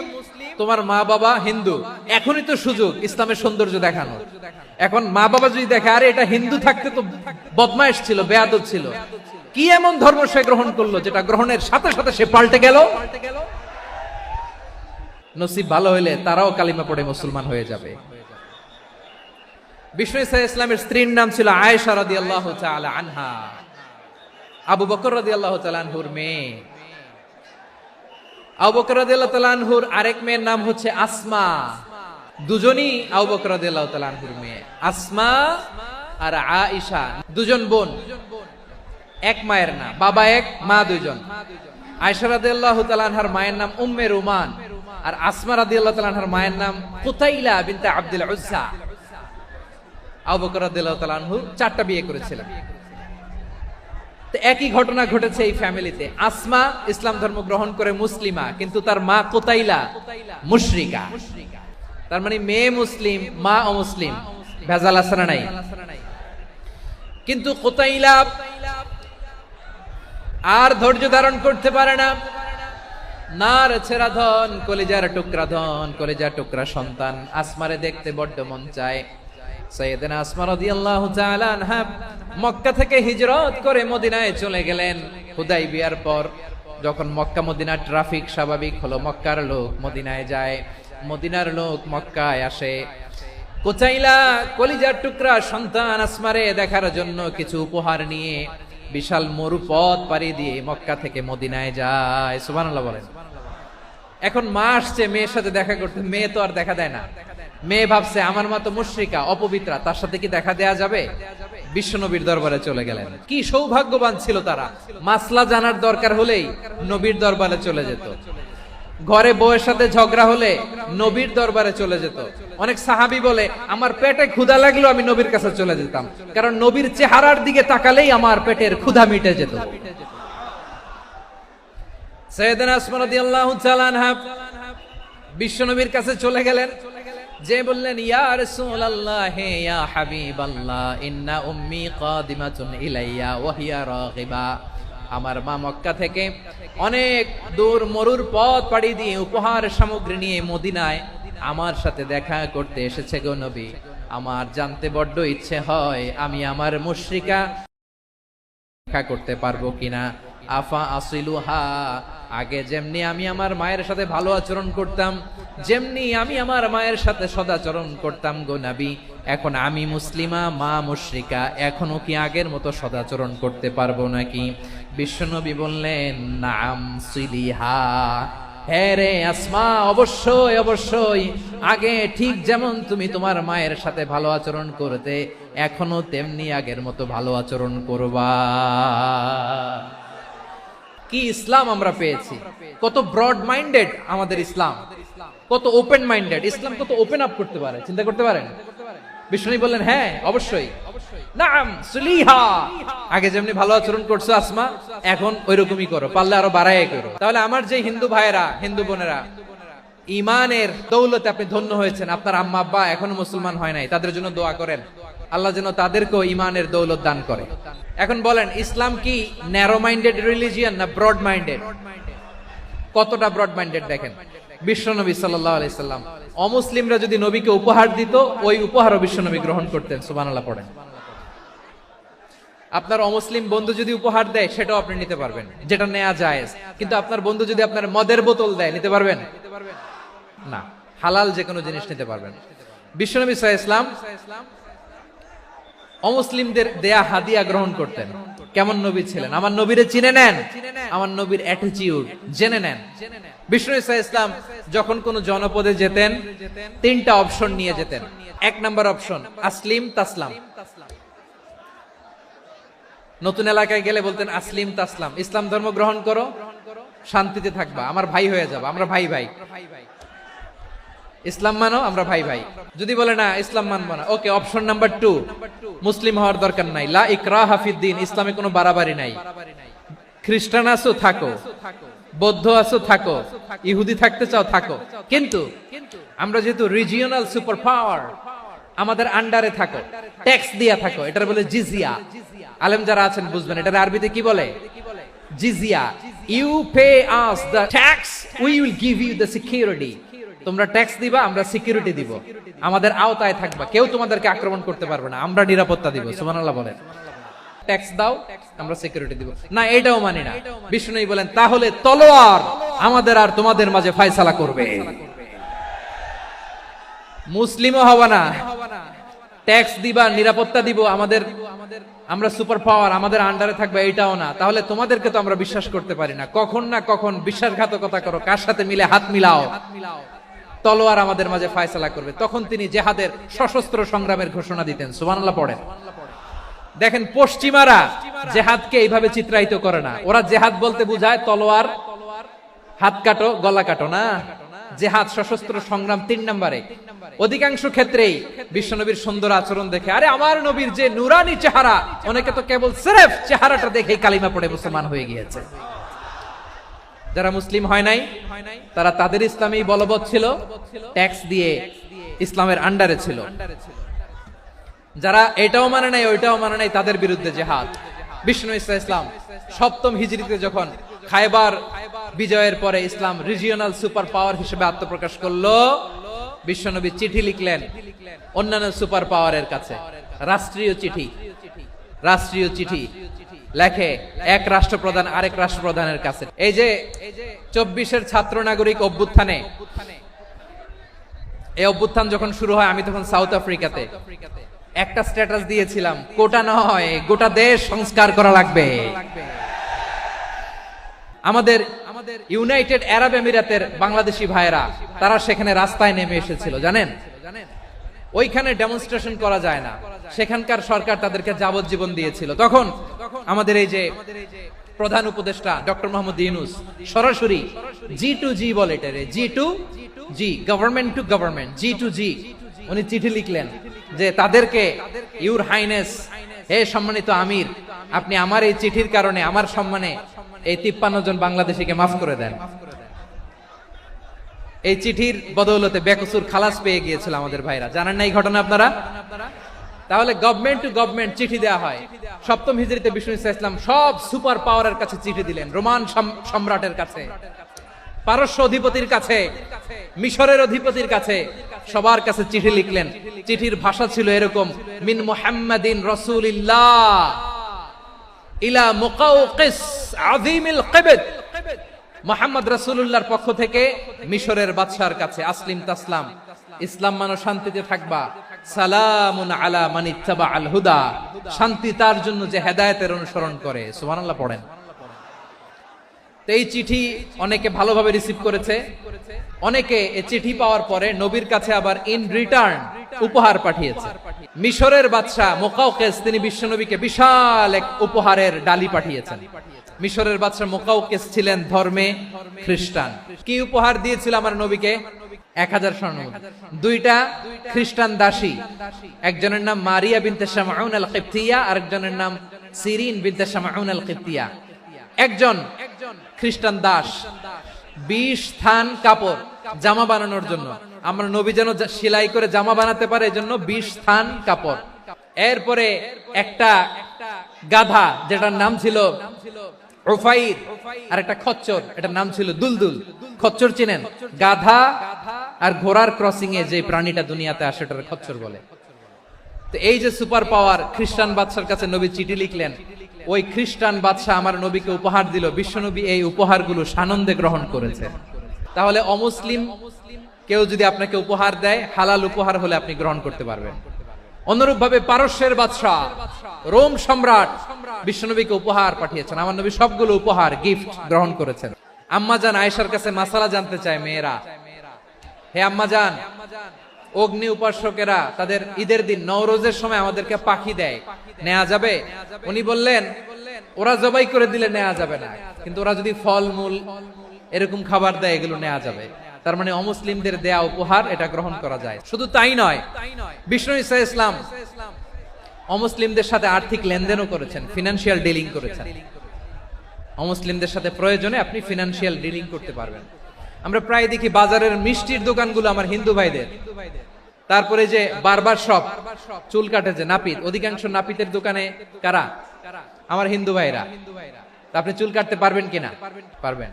তোমার মা বাবা হিন্দু, এখনই তো সুযোগ ইসলামের সৌন্দর্য দেখানো। এখন মা বাবা যদি দেখে আরে এটা হিন্দু থাকতে তো বদমাইশ ছিল, বেয়াদব ছিল, কি এমন ধর্ম সে গ্রহণ করলো যেটা গ্রহণের সাথে সাথে সে পাল্টে গেল, নসিব ভালো হইলে তারাও কালিমা পড়ে মুসলমান হয়ে যাবে। বিষ্ণু ইসলামের স্ত্রীর নাম ছিল আয়েশা রাদিয়াল্লাহু তাআলা আনহা, আবু বকর রাদিয়াল্লাহু তাআলা আনহুর মেয়ে। আবু বকর রাদিয়াল্লাহু তাআলা আনহুর আরেক মেয়ের নাম হচ্ছে আসমা। দুজনই আবু বকর রাদিয়াল্লাহু তাআলা আনহুর মেয়ে, আসমা আর আয়েশা, দুজন বোন, এক মায়ের না, বাবা এক মা দুইজন। আয়েশা রাদিয়াল্লাহু তাআলা আনহার মায়ের নাম উম্মে রুমান, আর আসমা রাদিয়াল্লাহু তাআলা আনহার মায়ের নাম কুতাইলা বিনতে আব্দুল উজ্জা। আবু বকর রাদিয়াল্লাহু তাআলা আনহু 4টা বিয়ে করেছিলেন। তো একই ঘটনা ঘটেছে এই ফ্যামিলিতে। আসমা ইসলাম ধর্ম গ্রহণ করে মুসলিমা, কিন্তু তার মা কুতাইলা মুশরিকা। তার মানে মেয়ে মুসলিম, মা অমুসলিম, ভেজাল আছে না নাই? কিন্তু কুতাইলা আর ধৈর্য ধারণ করতে পারে না। নার ছেড়া ধন, কলিজার টুকরা ধন, কলিজার টুকরা সন্তান আসমারে দেখতে বড্ড মন চায়। সাইয়েদনা আসমা রাদিয়াল্লাহু তাআলা আনহা মক্কা থেকে হিজরত করে মদিনায় চলে গেলেন। হুদাইবিয়ার পর যখন মক্কা মদিনা ট্রাফিক স্বাভাবিক হলো, মক্কার লোক মদিনায় যায়, মদিনার লোক মক্কায় আসে। কুতাইলা কলিজার টুকরা সন্তান আসমারে দেখার জন্য কিছু উপহার নিয়ে বিশাল মরুপথ পাড়ি দিয়ে মক্কা থেকে মদিনায় যায়। সুবহানাল্লাহ বলেন। এখন মা আসছে মেয়ের সাথে দেখা করতে, মেয়ে তো আর দেখা দেয় না। মেয়ে ভাবছে আমার মা তো মুশরিকা, অপবিত্রা, তার সাথে কি দেখা দেয়া যাবে? বিশ্বনবীর দরবারে চলে গেলেন। কি সৌভাগ্যবান ছিল তারা, মাসলা জানার দরকার হলেই নবীর দরবারে চলে যেত। ঘরে বউয়ের সাথে ঝগড়া হলে নবীর দরবারে চলে যেত। অনেক সাহাবী বলে আমার পেটে ক্ষুধা লাগলো আমি নবীর কাছে চলে যেতাম, কারণ নবীর চেহারার দিকে তাকালেই আমার পেটের ক্ষুধা মিটে যেত। সাইয়েদনা আসমা রাদিয়াল্লাহু তাআলা আনহা বিশ্বনবীর কাছে চলে গেলেন, যে বললেন ইয়া রাসূলুল্লাহ ইয়া হাবিবাল্লাহ ইন্না উম্মি কাদিমাতুন ইলাইয়া ওয়া হিয়া রাগিবা। আমার মা মক্কা থেকে অনেক দূর মরুর পথ পাড়ি দিয়ে উপহার সামগ্রী নিয়ে মদিনায় আমার সাথে দেখা করতে এসেছে গো নবী। আমার জানতে বড্ড ইচ্ছে হয় আমি আমার মুশরিকা দেখা করতে পারবো কিনা। আফা আসিলুহা, আগে যেমনি আমি আমার মায়ের সাথে ভালো আচরণ করতাম, যেমনি আমি আমার মায়ের সাথে সদাচরণ করতাম গো নবী, এখন আমি মুসলিমা, মা মুশরিকা, এখনো কি আগের মতো সদাচরণ করতে পারবো নাকি? বিশ্বনবী বললেন নাম সিলিহা, হ্যাঁ রে আসমা, অবশ্যই অবশ্যই, আগে ঠিক যেমন তুমি তোমার মায়ের সাথে ভালো আচরণ করতে, এখনো তেমনি আগের মতো ভালো আচরণ করবা। কি ইসলাম আমরা পেয়েছি! কত ব্রড মাইন্ডেড আমাদের ইসলাম, কত ওপেন মাইন্ডেড ইসলাম, কত ওপেন আপ করতে পারে, চিন্তা করতে পারেন? বিষ্ণু বললেন হ্যাঁ অবশ্যই, নাম সুলিহা, আগে যেমনি ভালো আচরণ করছো আসমা, এখন ওইরকমই করো, পারলে আরো বাড়ায় করো। তাহলে আমার যে হিন্দু ভাইয়েরা, হিন্দু বোনেরা, ইমানের দৌলতে আপনি ধন্য হয়েছেন, আপনার আম্মা আব্বা এখনো মুসলমান হয় নাই, তাদের জন্য দোয়া করেন, আল্লাহ যেন তাদেরকেও ইমানের দৌলত দান করে। এখন বলেন ইসলাম কি ন্যারো মাইন্ডেড রিলিজিয়ান না ব্রড মাইন্ডেড? কতটা ব্রড মাইন্ডেড দেখেন। বিশ্বনবী সাল্লাল্লাহু আলাইহি সাল্লাম অমুসলিমরা যদি নবীকে উপহার দিত, ওই উপহারও বিশ্বনবী গ্রহণ করতেন। সুবহানাল্লাহ পড়েন। আপনার অমুসলিম বন্ধু যদি উপহার দেয় সেটাও আপনি নিতে পারবেন, যেটা নেওয়া জায়েজ। কিন্তু আপনার বন্ধু যদি আপনার মদের বোতল দেয়, নিতে পারবেন না? হালাল যে কোনো জিনিস নিতে পারবেন। বিশ্বনবী সাল্লাল্লাহু আলাইহি ওয়াসাল্লাম অমুসলিমদের দেয়া হাদিয়া গ্রহণ করতেন। কেমন নবী ছিলেন? আমার নবীরে চিনে নেন, আমার নবীর অ্যাটিটিউড জেনে নেন। বিষ্ণু ইসলাম যখন কোন জনপদে যেতেন 3টা অপশন নিয়ে যেতেন। 1 নম্বর অপশন আসলিম তাসলাম। নতুন এলাকায় গেলে বলতেন আসলিম তাসলাম, ইসলাম ধর্ম গ্রহণ করো, শান্তিতে থাকবা, আমার ভাই হয়ে যাবা, আমরা ভাই ভাই। ইসলাম মানো, আমরা ভাই ভাই। যদি বলে না ইসলাম মানবো না, ওকে, অপশন নাম্বার 2, মুসলিম হওয়ার দরকার নাই, লা ইকরাহা ফিদ্দিন, ইসলামে কোনো বাড়াবাড়ি নাই। খ্রিস্টান আছো থাকো, বৌদ্ধ আছো থাকো, ইহুদি থাকতে চাও থাকো, কিন্তু আমরা যেহেতু রিজিওনাল সুপার পাওয়ার, আমাদের আন্ডারে থাকো, ট্যাক্স দিয়া থাকো, এটার বলে জিজিয়া। আলেম যারা আছেন বুঝবেন এটার আরবিতে কি বলে, জিজিয়া। You pay us the tax, we will give you the security. তোমরা ট্যাক্স দিবা, আমরা সিকিউরিটি দিব, আমাদের আওতায় থাকবা, কেউ তোমাদেরকে আক্রমণ করতে পারবে না, আমরা নিরাপত্তা দিব। সুবহানাল্লাহ বলেন। ট্যাক্স দাও, আমরা সিকিউরিটি দিব না, এটাও মানি না। বিষ্ণু বলেন তাহলে তলোয়ার আমাদের আর তোমাদের মাঝে ফয়সালা করবে, মুসলিমও হওয়া না, ট্যাক্স দিবা, নিরাপত্তা দিব, আমরা সুপার পাওয়ার, আমাদের আন্ডারে থাকবে, এটাও না, তাহলে তোমাদেরকে তো আমরা বিশ্বাস করতে পারি না। কখন না কখন বিশ্বাসঘাতকতা করো, কার সাথে মিলে হাত মিলাও, তলোয়ার আমাদের মাঝে ফায়সালা করবে। তখন তিনি জেহাদের সশস্ত্র সংগ্রামের ঘোষণা দিতেন। সুবহানাল্লাহ পড়েন। দেখেন পশ্চিমারা জেহাদকে এইভাবে চিত্রায়িত করে না। ওরা জেহাদ বলতে বুঝায় তলোয়ার, হাত কাটো, গলা কাটো না। জেহাদ সশস্ত্র সংগ্রাম 3 নম্বরে। অধিকাংশ ক্ষেত্রেই বিশ্বনবীর সুন্দর আচরণ দেখে, আরে আমার নবীর যে নুরানি চেহারা, অনেকে তো কেবল সিরেফ চেহারাটা দেখেই কালিমা পড়ে মুসলমান হয়ে গিয়েছে। যারা মুসলিম হয় নাই তারা তাদের ইসলামেই বলবৎ ছিল, ট্যাক্স দিয়ে ইসলামের আন্ডারে ছিল। যারা এটাও মানে নাই ওইটাও মানে নাই, তাদের বিরুদ্ধে জেহাদ। বিষ্ণু ইসলাম 7ম হিজরিতে যখন খায়বার বিজয়ের পরে ইসলাম রিজিওনাল সুপার পাওয়ার হিসেবে আত্মপ্রকাশ করলো, বিশ্বনবী চিঠি লিখলেন অন্যান্য সুপার পাওয়ারের কাছে, রাষ্ট্রীয় চিঠি লেখে এক রাষ্ট্রপ্রধান আরেক রাষ্ট্রপ্রধানের কাছে। এই যে 24-এর ছাত্র নাগরিক অভ্যুত্থানে, এই অভ্যুত্থান যখন শুরু হয়, আমি তখন সাউথ আফ্রিকাতে একটা স্ট্যাটাস দিয়েছিলাম, কোটা নয় গোটা দেশ সংস্কার করা লাগবে। আমাদের ইউনাইটেড আরব আমিরাতের বাংলাদেশি ভাইরা তারা সেখানে রাস্তায় নেমে এসেছিল, জানেন? ওইখানে ডেমনস্ট্রেশন করা যায় না, সেখানকার সরকার তাদেরকে যাবজ্জীবন দিয়েছিল। তখন আমাদের এই যে প্রধান উপদেষ্টা ডক্টর মোহাম্মদ ইউনূস সরাসরি G2G বলে, এটারে G2G, government to government, G2G, উনি চিঠি লিখলেন যে তাদেরকে, ইউর হাইনেস, হে সম্মানিত আমির, আপনি আমার এই চিঠির কারণে আমার সম্মানে এই 53 জন বাংলাদেশিকে মাফ করে দেন। এই চিঠির বদৌলতে বেকসুর খালাস পেয়ে গিয়েছিল আমাদের ভাইরা। জানেন না এই ঘটনা আপনারা? তাহলে গভর্নমেন্ট টু গভর্নমেন্ট চিঠি দেওয়া হয়। 7ম হিজরিতে বিষ্ণু ইসলাম সব সুপার পাওয়ারের কাছে চিঠি দিলেন, রোমান সম্রাটের কাছে, পারস্য অধিপতির কাছে, মিশরের অধিপতির কাছে, সবার কাছে চিঠি লিখলেন। চিঠির ভাষা ছিল এরকম, মিন মুহাম্মাদিন রাসূলিল্লাহ ইলা মুকাওকিস আযীমিল কিবত, মুহাম্মদ রাসূলুল্লাহর পক্ষ থেকে মিশরের বাদশার কাছে, আসলিম তাসলাম, ইসলাম মানো শান্তিতে থাকবা, সালামুন আলা মান ইত্তাবাআল হুদা, শান্তি তার জন্য যে হেদায়েতের অনুসরণ করে। সুবহানাল্লাহ পড়েন। তো এই চিঠি অনেকে ভালোভাবে রিসিভ করেছে, অনেকে এই চিঠি পাওয়ার পরে নবীর কাছে আবার ইন রিটার্ন উপহার পাঠিয়েছে। মিশরের বাদশা মুকাওকিস তিনি বিশ্বনবীকে বিশাল এক উপহারের ডালি পাঠিয়েছেন। মিশরের বাদশা মুকাওকিস ছিলেন ধর্মে খ্রিস্টান। কি উপহার দিয়েছিল আমার নবীকে? 1000 স্বর্ণমুদ্রা। 2টা খ্রিস্টান দাসী, একজনের নাম মারিয়া বিনতে শামউন আল কিবতিয়া, আরেকজনের নাম সিরিন বিনতে শামউন আল কিবতিয়া। একজন খ্রিস্টান দাস 20 থান কাপড় জামা বানানোর জন্য, আমরা নবী যেন সেলাই করে জামা বানাতে পারে এজন্য 20 থান কাপড়। এরপরে একটা গাধা যেটার নাম ছিল উফাইর, আর একটা খচ্চর, এটার নাম ছিল দুলদুল। খচ্চর চিনেন? গাধা আর ঘোড়ার ক্রসিং এ যে প্রাণীটা দুনিয়াতে আসে ওটার খচ্চর বলে। তো এই যে সুপার পাওয়ার খ্রিস্টান বাদশার কাছে নবী চিঠি লিখলেন, ওই খ্রিস্টান বাদশা আমার নবীকে উপহার দিল। বিশ্বনবী এই উপহারগুলো সানন্দে গ্রহণ করেছে। তাহলে অমুসলিম কেউ যদি আপনাকে উপহার দেয়, হালাল উপহার হলে আপনি গ্রহণ করতে পারবেন। অনুরূপভাবে পারস্যের বাদশা, রোম সম্রাট বিশ্বনবীকে উপহার পাঠিয়েছেন। আমার নবী সবগুলো উপহার, গিফট গ্রহণ করেছেন। আম্মাজান আয়েশার কাছে মাসালা জানতে চায় মেয়েরা, হে আম্মাজান, অগ্নি উপাসকেরা তাদের ঈদের দিন নওরোজের সময় আমাদেরকে পাখি দেয়, নেওয়া যাবে? উনি বললেন, ওরা জবাই করে দিলে নেওয়া যাবে না, কিন্তু ওরা যদি ফলমূল এরকম খাবার দেয় এগুলো নেওয়া যাবে। তার মানে অমুসলিমদের দেয়া উপহার এটা গ্রহণ করা যায়। শুধু তাই নয়, বিষ্ণু ইসলাম অমুসলিমদের সাথে আর্থিক লেনদেনও করেছেন, ফিনান্সিয়াল ডিলিং করেছেন। অমুসলিমদের সাথে প্রয়োজনে আপনি ফিনান্সিয়াল ডিলিং করতে পারবেন। আমরা প্রায় দেখি বাজারের মিষ্টির দোকানগুলো আমার হিন্দু ভাইদের, তারপরে যে বারবার শপ, চুল কাটে যে নাপিত, অধিকাংশ নাপিতের দোকানে কারা? আমার হিন্দু ভাইরা। আপনি চুল কাটতে পারবেন কিনা? পারবেন।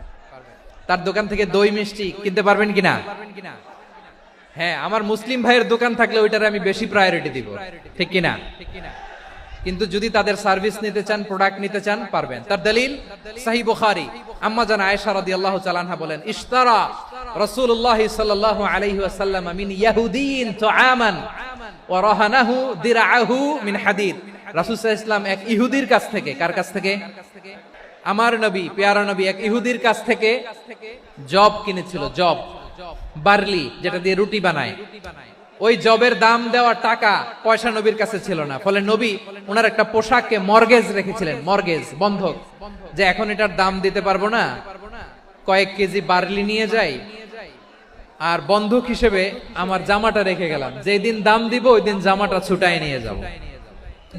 তার দোকান থেকে দই মিষ্টি কিনতে পারবেন কিনা? হ্যাঁ, আমার মুসলিম ভাইয়ের দোকান থাকলে ওইটারে আমি বেশি প্রায়োরিটি দিব, ঠিক কিনা? কিন্তু যদি তাদের সার্ভিস নিতে চান, প্রোডাক্ট নিতে চান, পারবেন। তার দলিল সহিহ বুখারী, আম্মা জান আয়েশা রাদিয়াল্লাহু তাআলা আনহা বলেন, ইশতারা রাসূলুল্লাহ সাল্লাল্লাহু আলাইহি ওয়াসাল্লাম মিন ইয়াহুদিয়িন তুআমান ওয়া রাহানাহু দিরআহু মিন হাদিদ। রাসূল সাল্লাল্লাহু আলাইহি ওয়াসাল্লাম এক ইহুদির কাছ থেকে, কার কাছ থেকে? আমার নবী, পেয়ারা নবী এক ইহুদির কাছ থেকে জব কিনেছিল, জব, বার্লি, যেটা দিয়ে রুটি বানায়। ওই জবের দাম দেওয়া টাকা পয়সা নবীর কাছে ছিল না, ফলে নবী ওনার একটা পোশাককে মর্গেজ রেখেছিলেন, মর্গেজ, বন্ধক, যে এখন এটার দাম দিতে পারবো না, কয়েক কেজি বার্লি নিয়ে যাই আর বন্ধক হিসেবে আমার জামাটা রেখে গেলাম, যেই দিন দাম দিব ওই দিন জামাটা ছুটাই নিয়ে যাব।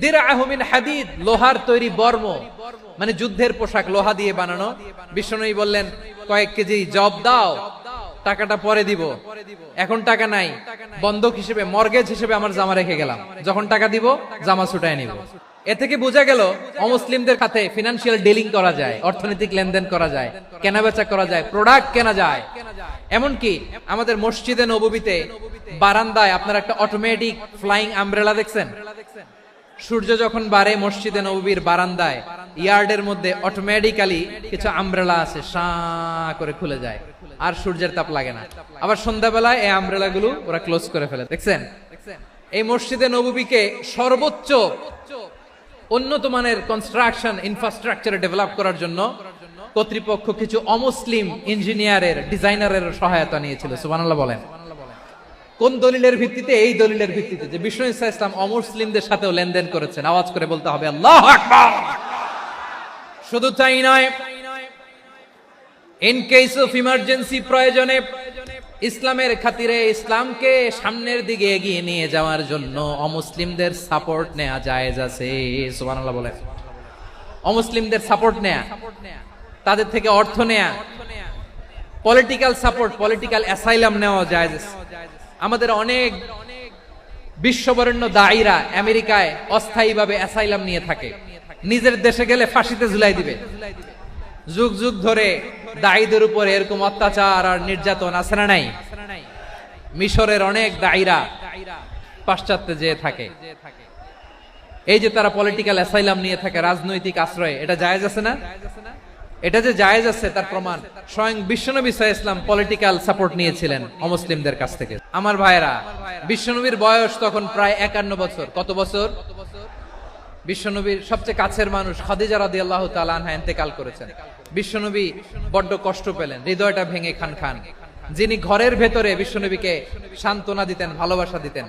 দিরআহু মিন হাদিদ, লোহার তৈরি বর্ম, মানে যুদ্ধের পোশাক, লোহা দিয়ে বানানো। বিষ্ণুনবী বললেন কয়েক কেজি জব দাও, টাকাটা পরে দিব, এখন টাকা নাই, বন্ধক হিসেবে, মর্গেজ হিসেবে আমার জামা রেখে গেলাম, যখন টাকা দিব জামা ছুটায় নিব। এ থেকে বোঝা গেল অমুসলিমদের সাথে ফিনান্সিয়াল ডিলিং করা যায়, অর্থনৈতিক লেনদেন করা যায়, কেনাবেচা করা যায়, প্রোডাক্ট কেনা যায়। এমনকি আমাদের মসজিদে নববীতে বারান্দায় আপনারা একটা অটোমেটিক ফ্লাইং আমব্রেলা দেখছেন? সূর্য যখন বাড়ে মসজিদে নববীর বারান্দায় ইয়ার্ডের মধ্যে অটোমেটিক্যালি কিছু আমব্রেলা আছে, শাঁ করে খুলে যায়, আর সূর্যের তাপ লাগে না। আবার সন্ধ্যাবেলায় এই আমব্রেলা গুলো ওরা ক্লোজ করে ফেলে, দেখছেন? এই মসজিদে নববীকে সর্বোচ্চ উন্নত মানের কনস্ট্রাকশন ইনফ্রাস্ট্রাকচারে ডেভেলপ করার জন্য কর্তৃপক্ষ কিছু অমুসলিম ইঞ্জিনিয়ারের, ডিজাইনারের সহায়তা নিয়েছিল। সুবহানাল্লাহ বলেন। কোন দলিলের ভিত্তিতে? এই দলিলের ভিত্তিতে যে বিষ্ণু ঈসা ইসলাম অমুসলিমদের সাথেও লেনদেন করেছেন। আওয়াজ করে বলতে হবে আল্লাহু আকবার। শুধু তাই নয়, ইন কেস অফ ইমার্জেন্সি, প্রয়োজনে ইসলামের খাতিরে, ইসলামকে সামনের দিকে এগিয়ে নিয়ে যাওয়ার জন্য অমুসলিমদের সাপোর্ট নেওয়া জায়েজ আছে। সুবহানাল্লাহ বলেন। অমুসলিমদের সাপোর্ট নেয়া, তাদের থেকে অর্থ নেয়া, পলিটিক্যাল সাপোর্ট, পলিটিক্যাল অ্যাসাইলাম নেওয়া জায়েজ আছে। আমাদের অনেক বিশ্ববরেণ্য দায়ীরা আমেরিকায় অস্থায়ীভাবে অ্যাসাইলাম নিয়ে থাকে, নিজের দেশে গেলে ফাঁসিতে ঝুলাই দিবে। যুগ যুগ ধরে দায়ীদের উপর এরকম অত্যাচার আর নির্যাতন আছে না নাই? মিশরের অনেক দায়ীরা পাশ্চাত্যে যেয়ে থাকে, এই যে তারা পলিটিক্যাল অ্যাসাইলাম নিয়ে থাকে, রাজনৈতিক আশ্রয়, এটা জায়েজ আছে না? এটা যে জায়েজ আছে তার প্রমাণ স্বয়ং বিশ্বনবী সাল্লাল্লাহু আলাইহি ওয়াসাল্লাম পলিটিক্যাল সাপোর্ট নিয়েছিলেন অমুসলিমদের কাছ থেকে। আমার ভাইরা, বিশ্বনবীর বয়স তখন প্রায় 51 বছর। কত বছর? বিশ্বনবীর সবচেয়ে কাছের মানুষ খাদিজা রাদিয়াল্লাহু তাআলা আনহা ইন্তেকাল করেছেন। বিশ্বনবী বড্ড কষ্ট পেলেন, হৃদয়টা ভেঙে খান খান। যিনি ঘরের ভেতরে বিশ্বনবীকে সান্ত্বনা দিতেন, ভালোবাসা দিতেন,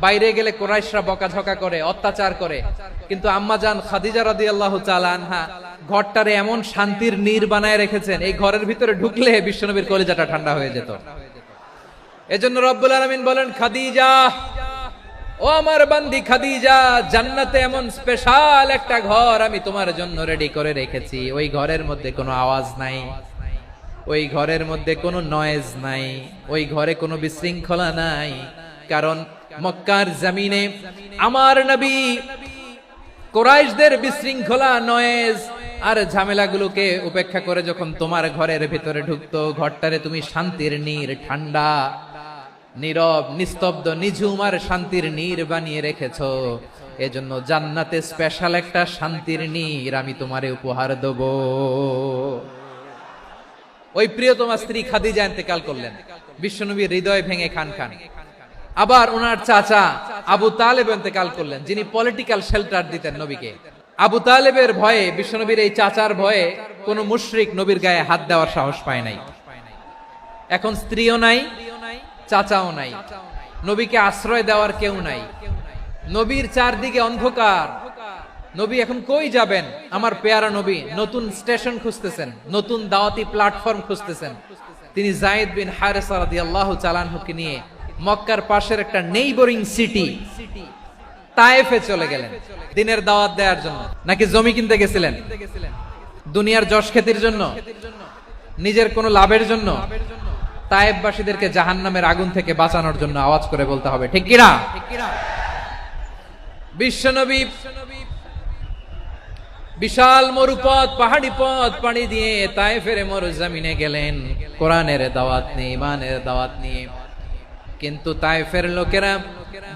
বাইরে গেলে কুরাইশরা বকাঝকা করে, অত্যাচার করে, কিন্তু আম্মাজান খাদিজা রাদিয়াল্লাহু তাআলা আনহা ঘরটারে এমন শান্তির নীড় বানায় রেখেছেন, এই ঘরের ভিতরে ঢুকলে বিশ্বনবীর কলিজাটা ঠান্ডা হয়ে যেত। এজন্য রব্বুল আলামিন বলেন, খাদিজা, ও আমার বান্দি খাদিজা, জান্নাতে এমন স্পেশাল একটা ঘর আমি তোমার জন্য রেডি করে রেখেছি। ওই ঘরের মধ্যে কোনো আওয়াজ নাই, ওই ঘরের মধ্যে কোনো নয়েজ নাই, ওই ঘরে কোনো বিশৃঙ্খলা নাই। কারণ মক্কার জমিনে আমার নবী কুরাইশদের বিশৃঙ্খলা, নয়েজ আর ঝামেলাগুলোকে উপেক্ষা করে যখন তোমার ঘরের ভিতরে ঢুকতো, ঘরটারে তুমি শান্তির নীড়, ঠান্ডা, নীরব, নিস্তব্ধ, নিঝুম আর শান্তির নীড় বানিয়ে রেখেছো। এজন্য জান্নাতে স্পেশাল একটা শান্তির নীড় আমি তোমারে উপহার দেব। ওই প্রিয়তমা স্ত্রী খাদিজা ইন্তেকাল করলেন, বিশ্বনবীর হৃদয় ভেঙে খান খান। আবার ওনার চাচা আবু তালেব ইন্তেকাল করলেন, যিনি পলিটিক্যাল শেল্টার দিতেন নবীকে। আবু তালেবের ভয়ে, বিশ্বনবীর এই চাচার ভয়ে কোন মুশরিক নবীর গায়ে হাত দেওয়ার সাহস পায় নাই। এখন স্ত্রীও নাই, চাচাও নাই, নবীকে আশ্রয় দেওয়ার কেউ নাই। নবীর চারদিকে অন্ধকার, নবী এখন কই যাবেন? আমার পেয়ারা নবী নতুন স্টেশন খুঁজতেছেন, নতুন দাওয়াতি প্ল্যাটফর্ম খুঁজতেছেন। তিনি যায়েদ বিন হারেসা রাদিয়াল্লাহু তাআলা আনহুকে নিয়ে মক্কার পাশের একটা নেইবরিং সিটি তায়েফে চলে গেলেন দিনের দাওয়াত দেওয়ার জন্য। নাকি জমি কিনতে গেছিলেন? দুনিয়ার যশ খ্যাতির জন্য, নিজের কোনো লাভের জন্য? তায়েফবাসীদেরকে জাহান্নামের আগুন থেকে বাঁচানোর জন্য। আওয়াজ করে বলতে হবে ঠিক কিনা? বিশ্বনবী বিশাল মরুপথ, পাহাড়ি পথ পাড়ি দিয়ে তায়েফের মরুজমিনে গেলেন কোরআনের দাওয়াত নিয়ে, ইমানের দাওয়াত নিয়ে। কিন্তু তায়েফের লোকেরা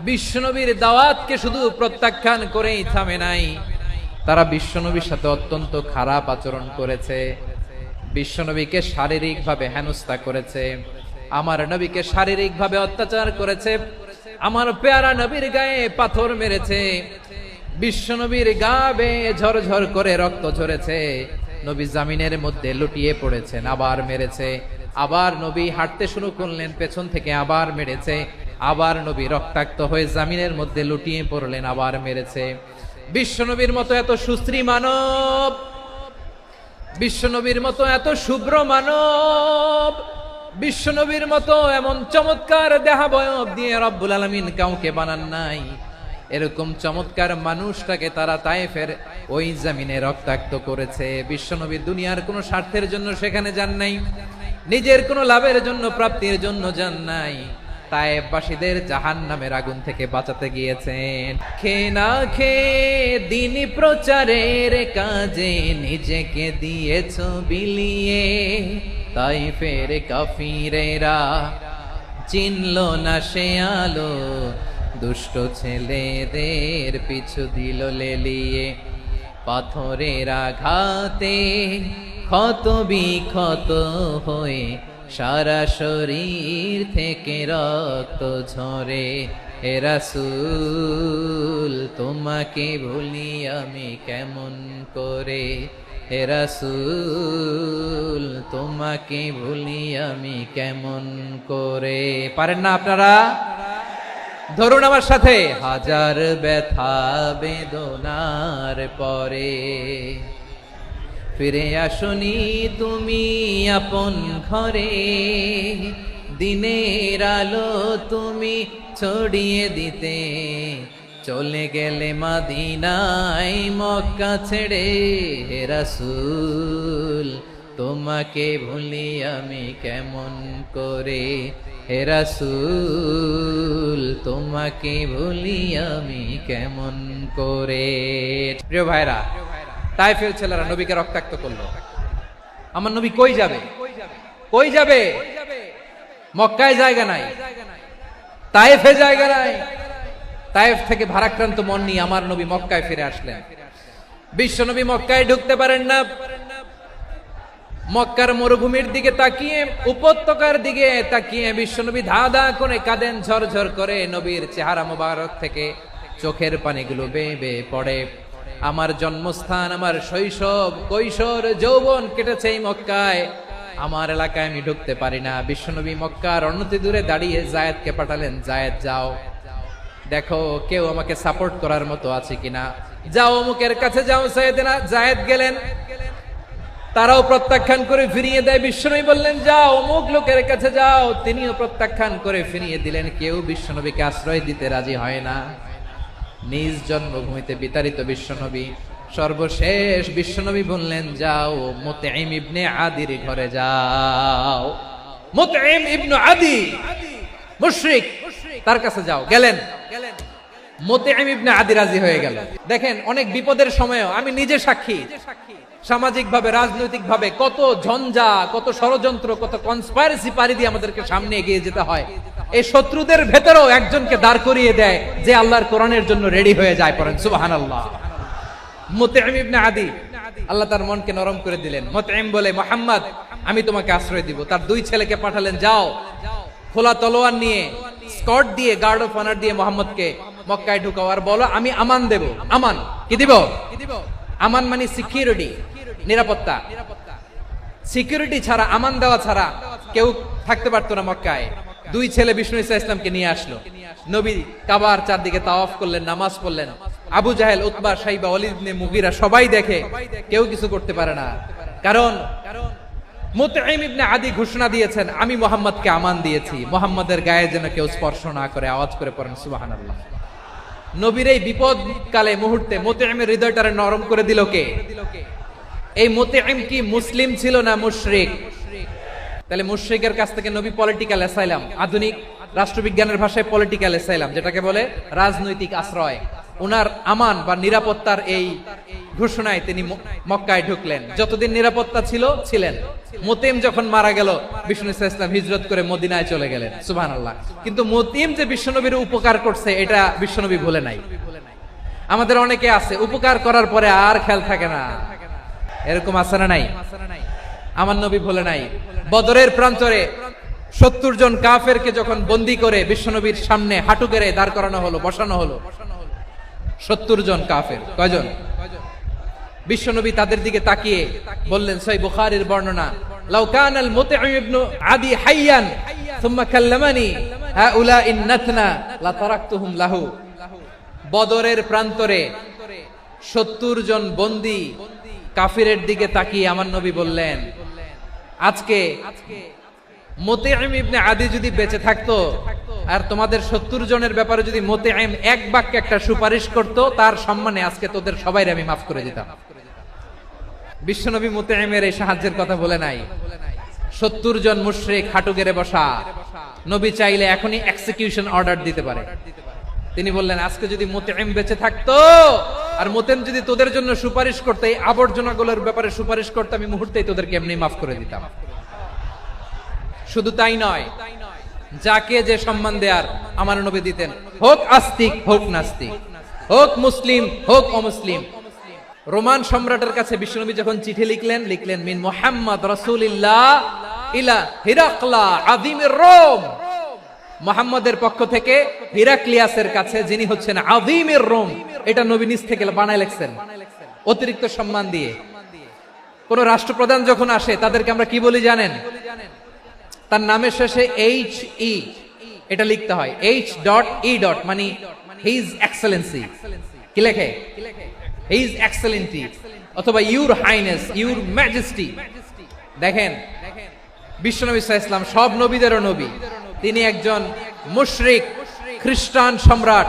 বিশ্বনবীর দাওয়াতকে শুধু প্রত্যাখ্যান করেই থামে নাই, তারা বিশ্বনবীর সাথে অত্যন্ত খারাপ আচরণ করেছে, বিশ্বনবীকে শারীরিকভাবে হেনস্থা করেছে, আমার নবীকে শারীরিকভাবে অত্যাচার করেছে। আমার পেয়ারা নবীর গায়ে পাথর মেরেছে, বিশ্ব নবীর গা বেয়ে ঝরঝর করে রক্ত ঝরেছে, নবী জামিনের মধ্যে লুটিয়ে পড়েছেন, আবার মেরেছে, আবার নবী হাঁটতে শুরু করলেন, পেছন থেকে আবার মেরেছে, আবার নবী রক্তাক্ত হয়ে জামিনের মধ্যে লুটিয়ে পড়লেন, আবার মেরেছে। বিশ্ব নবীর মতো এত সুশ্রী মানব, বিশ্ব নবীর মতো এত শুভ্র মানব, বিশ্ব নবীর মতো এমন চমৎকার দেহাবয়ব দিয়ে রব্বুল আলামিন কাউকে বানান নাই। এরকম চমৎকার মানুষটাকে তারা তায়েফের ওই জমিনে রক্তাক্ত করেছে। বিশ্বনবী দুনিয়ার কোনো স্বার্থের জন্য সেখানে যান নাই, নিজের কোনো লাভের জন্য, প্রাপ্তির জন্য যান নাই, তায়েফবাসীদের জাহান্নামের আগুন থেকে বাঁচাতে গিয়েছেন। খেয়ে না খেয়ে দিনী প্রচারের কাজে নিজেকে দিয়েছ বিলিয়ে, তায়েফের কাফিরেরা চিনল না সে আলো, দুষ্ট ছেলেদের পিছু দিল লেলিয়ে, পাথরের আঘাতে ক্ষত বিক্ষত হয়ে সারা শরীর থেকে রক্ত ঝরে। হে রাসূল তোমাকে ভুলি আমি কেমন করে, হে রাসূল তোমাকে ভুলি আমি কেমন করে। পারেন না আপনারা? ধরুন আমার সাথে। হাজার ব্যথা বেদনার পরে ফিরে আসনি তুমি আপন ঘরে, দিনের আলো তুমি ছড়িয়ে দিতে, চলে গেলে মদিনায় মক্কা ছেড়ে। হে রাসূল তোমাকে ভুলি আমি কেমন করে, হে রাসূল তোমাকে ভুলি আমি কেমন করে। প্রিয় ভাইরা, তায়েফের ছেলেরা নবীকে রক্তাক্ত করলো। আমার নবী কই যাবে? কই যাবে? মক্কায় জায়গা নাই, তায়েফে জায়গা নাই। তায়েফ থেকে ভারাক্রান্ত মন নিয়ে আমার নবী মক্কায় ফিরে আসলেন। বিশ্ব নবী মক্কায় ঢুকতে পারেন না। মক্কার মরুভূমির দিকে তাকিয়ে, উপত্যকার দিকে তাকিয়ে বিশ্বনবী ধা ধা করে কাঁদেন, ঝরঝর করে। নবীর চেহারা মোবারক থেকে চোখের পানিগুলো বেয়ে বেয়ে পড়ে। আমার জন্মস্থান, আমার শৈশব, কৈশোর, যৌবন কেটেছে এই মক্কায়, আমার এলাকায় আমি ঢুকতে পারি না। বিশ্বনবী মক্কার অনতি দূরে দাঁড়িয়ে জায়েদকে পাঠালেন, জায়েদ যাও দেখো কেউ আমাকে সাপোর্ট করার মতো আছে কিনা, যাও অমুকের কাছে যাও। জায়েদ গেলেন, তারাও প্রত্যাখ্যান করে ফিরিয়ে দেয়। বিশ্বনবী বললেন যাও অমুক লোকের কাছে যাও, তিনিও প্রত্যাখ্যান করে ফিরিয়ে দিলেন। কেউ বিশ্বনবীকে আশ্রয় দিতে রাজি হয় না। নিজ জন্মভূমিতে বিতাড়িত বিশ্বনবী, সর্বশেষ বিশ্বনবী বললেন যাও মুতঈম ইবনে আদির ঘরে যাও। মুতঈম ইবনে আদি মুশরিক, তার কাছে যাও। গেলেন, মুতঈম ইবনে আদি রাজি হয়ে গেল। দেখেন অনেক বিপদের সময়ও আমি নিজে সাক্ষী, সামাজিক ভাবে, রাজনৈতিক ভাবে কত ঝঞ্ঝা, কত ষড়যন্ত্র, কত কনস্পাইরেসি পারি দিয়ে আমাদেরকে সামনে এগিয়ে যেতে হয়। এই শত্রুদের ভেতরেও একজনকে দাঁড় করিয়ে দেয় যে আল্লাহর কোরআনের জন্য রেডি হয়ে যায়। পড়েন সুবহানাল্লাহ। মুতঈম ইবনে আদি, আল্লাহ তার মনকে নরম করে দিলেন। মুতঈম বলে মুহাম্মদ আমি তোমাকে আশ্রয় দিব। তার দুই ছেলেকে পাঠালেন, যাও খোলা তলোয়ার নিয়ে, স্কট দিয়ে, গার্ড অফ অনার দিয়ে মুহাম্মদকে মক্কায় ঢুকাও, আর বলো আমি আমান দেব। আমান কি দিব? আমান মানে সিকিউরিটি, নিরাপত্তা। সিকিউরিটি ছাড়া, আমান দেওয়া ছাড়া কেউ থাকতে পারতো না মক্কায়। দুই ছেলে বিষ্ণু ইসা ইসলামকে নিয়ে আসলো। নবী কাবার চারদিকে তাওয়াফ করলেন, নামাজ পড়লেন। আবু জাহেল, উতবা, শাইবা, ওয়ালিদ ইবনে মুগীরা সবাই দেখে, কেউ কিছু করতে পারে না। কারণ মুতঈম ইবনে আদি ঘোষণা দিয়েছেন আমি মুহাম্মদকে আমান দিয়েছি, মুহাম্মদের গায়ে যেন কেউ স্পর্শ না করে। আওয়াজ করে পড়েন সুবহানাল্লাহ। নবীর এই বিপদ কালে মুহূর্তে মুতঈমের হৃদয়টারে নরম করে দিল কে? এই মুতঈম কি মুসলিম ছিল না মুশরিক? তাহলে মুশরিকের কাছ থেকে নবী পলিটিক্যাল অ্যাসাইলাম, আধুনিক রাষ্ট্রবিজ্ঞানের ভাষায় পলিটিক্যাল অ্যাসাইলাম, যেটাকে বলে রাজনৈতিক আশ্রয়, উনার আমান বা নিরাপত্তার এই ঘোষণায় তিনি মক্কায় ঢুকলেন। যতদিন নিরাপত্তা ছিল ছিলেন। মুতঈম যখন মারা গেল, বিষ্ণু ইসলাম হিজরত করে মদিনায় চলে গেলেন। সুবহানাল্লাহ। কিন্তু মুতঈম যে বিশ্বনবীর উপকার করছে এটা বিশ্বনবী ভুলে নাই। আমাদের অনেকে আছে উপকার করার পরে আর খেয়াল থাকে না, এরকম আছে না নাই? আমার নবী ভুলে নাই। বদরের প্রান্তরে 70 জন কাফেরকে যখন বন্দী করে বিশ্বনবীর সামনে হাঁটু গেড়ে দাঁড় করানো হলো, বসানো হলো, 70 জন কাফের। কয়জন? বিশ্বনবী তাদের দিকে তাকিয়ে বললেন, সহিহ বুখারীর বর্ণনা, লাউ কানাল মুতঈম ইবনে আদি হাইয়ান সুম্মা কাল্লামানি হাউলা ইন্নাতনা লা তারাকতুহুম লাহু। বদরের প্রান্তরে 70 জন বন্দী কাফিরের দিকে তাকিয়ে আমার নবী বললেন, আজকে মুতঈম ইবনে আদি যদি বেঁচে থাকতো আর তোমাদের 70 জনের ব্যাপারে যদি মুতঈম এক বাক্যে একটা সুপারিশ করত, তার সম্মানে আজকে তোদের সবাইকে আমি মাফ করে দিতাম। বিশ্বনবী মুতঈমের এই সাহায্যের কথা বলে নাই। 70 জন মুশরিক হাঁটু গেড়ে বসা, নবী চাইলে এখনই এক্সিকিউশন অর্ডার দিতে পারে। তিনি বললেন, আজকে যদি মুতঈম বেঁচে থাকতো আর মুতঈম যদি তোদের জন্য সুপারিশ করতে, এই আবর্জনাগুলোর ব্যাপারে সুপারিশ করতে, আমি মুহূর্তেই তোদেরকে এমনি মাফ করে দিতাম। শুধু তাই নয়, যাকে যে সম্মান দেয়ার আমার নবী দিতেন, হোক আস্তিক হোক নাস্তিক, হোক মুসলিম হোক অমুসলিম। রোমান সম্রাটের কাছে বিশ্বনবী যখন চিঠি লিখলেন মিন মুহাম্মদ রাসূলিল্লাহ ইলা হিরাকলা আযীমির রোম, মুহাম্মদের পক্ষ থেকে হিরাক্লিয়াসের কাছে, যিনি হচ্ছেন আযীমির রোম, এটা নবী নিজ থেকে বানায় লিখছেন অতিরিক্ত সম্মান দিয়ে। কোন রাষ্ট্রপ্রধান যখন আসে তাদেরকে আমরা কি বলি জানেন? তার নামের শেষে HE এটা লিখতে হয়, H.E. মানে হিজ এক্সেলেন্সি। কি লেখে? হিজ এক্সেলেন্টি অথবা ইউর হাইনেস, ইউর ম্যাজেস্টি। দেখেন, বিশ্বনবী সাল্লাল্লাহু আলাইহি ওয়াসাল্লাম সব নবীদেরও নবী, তিনি একজন মুশরিক খ্রিস্টান সম্রাট,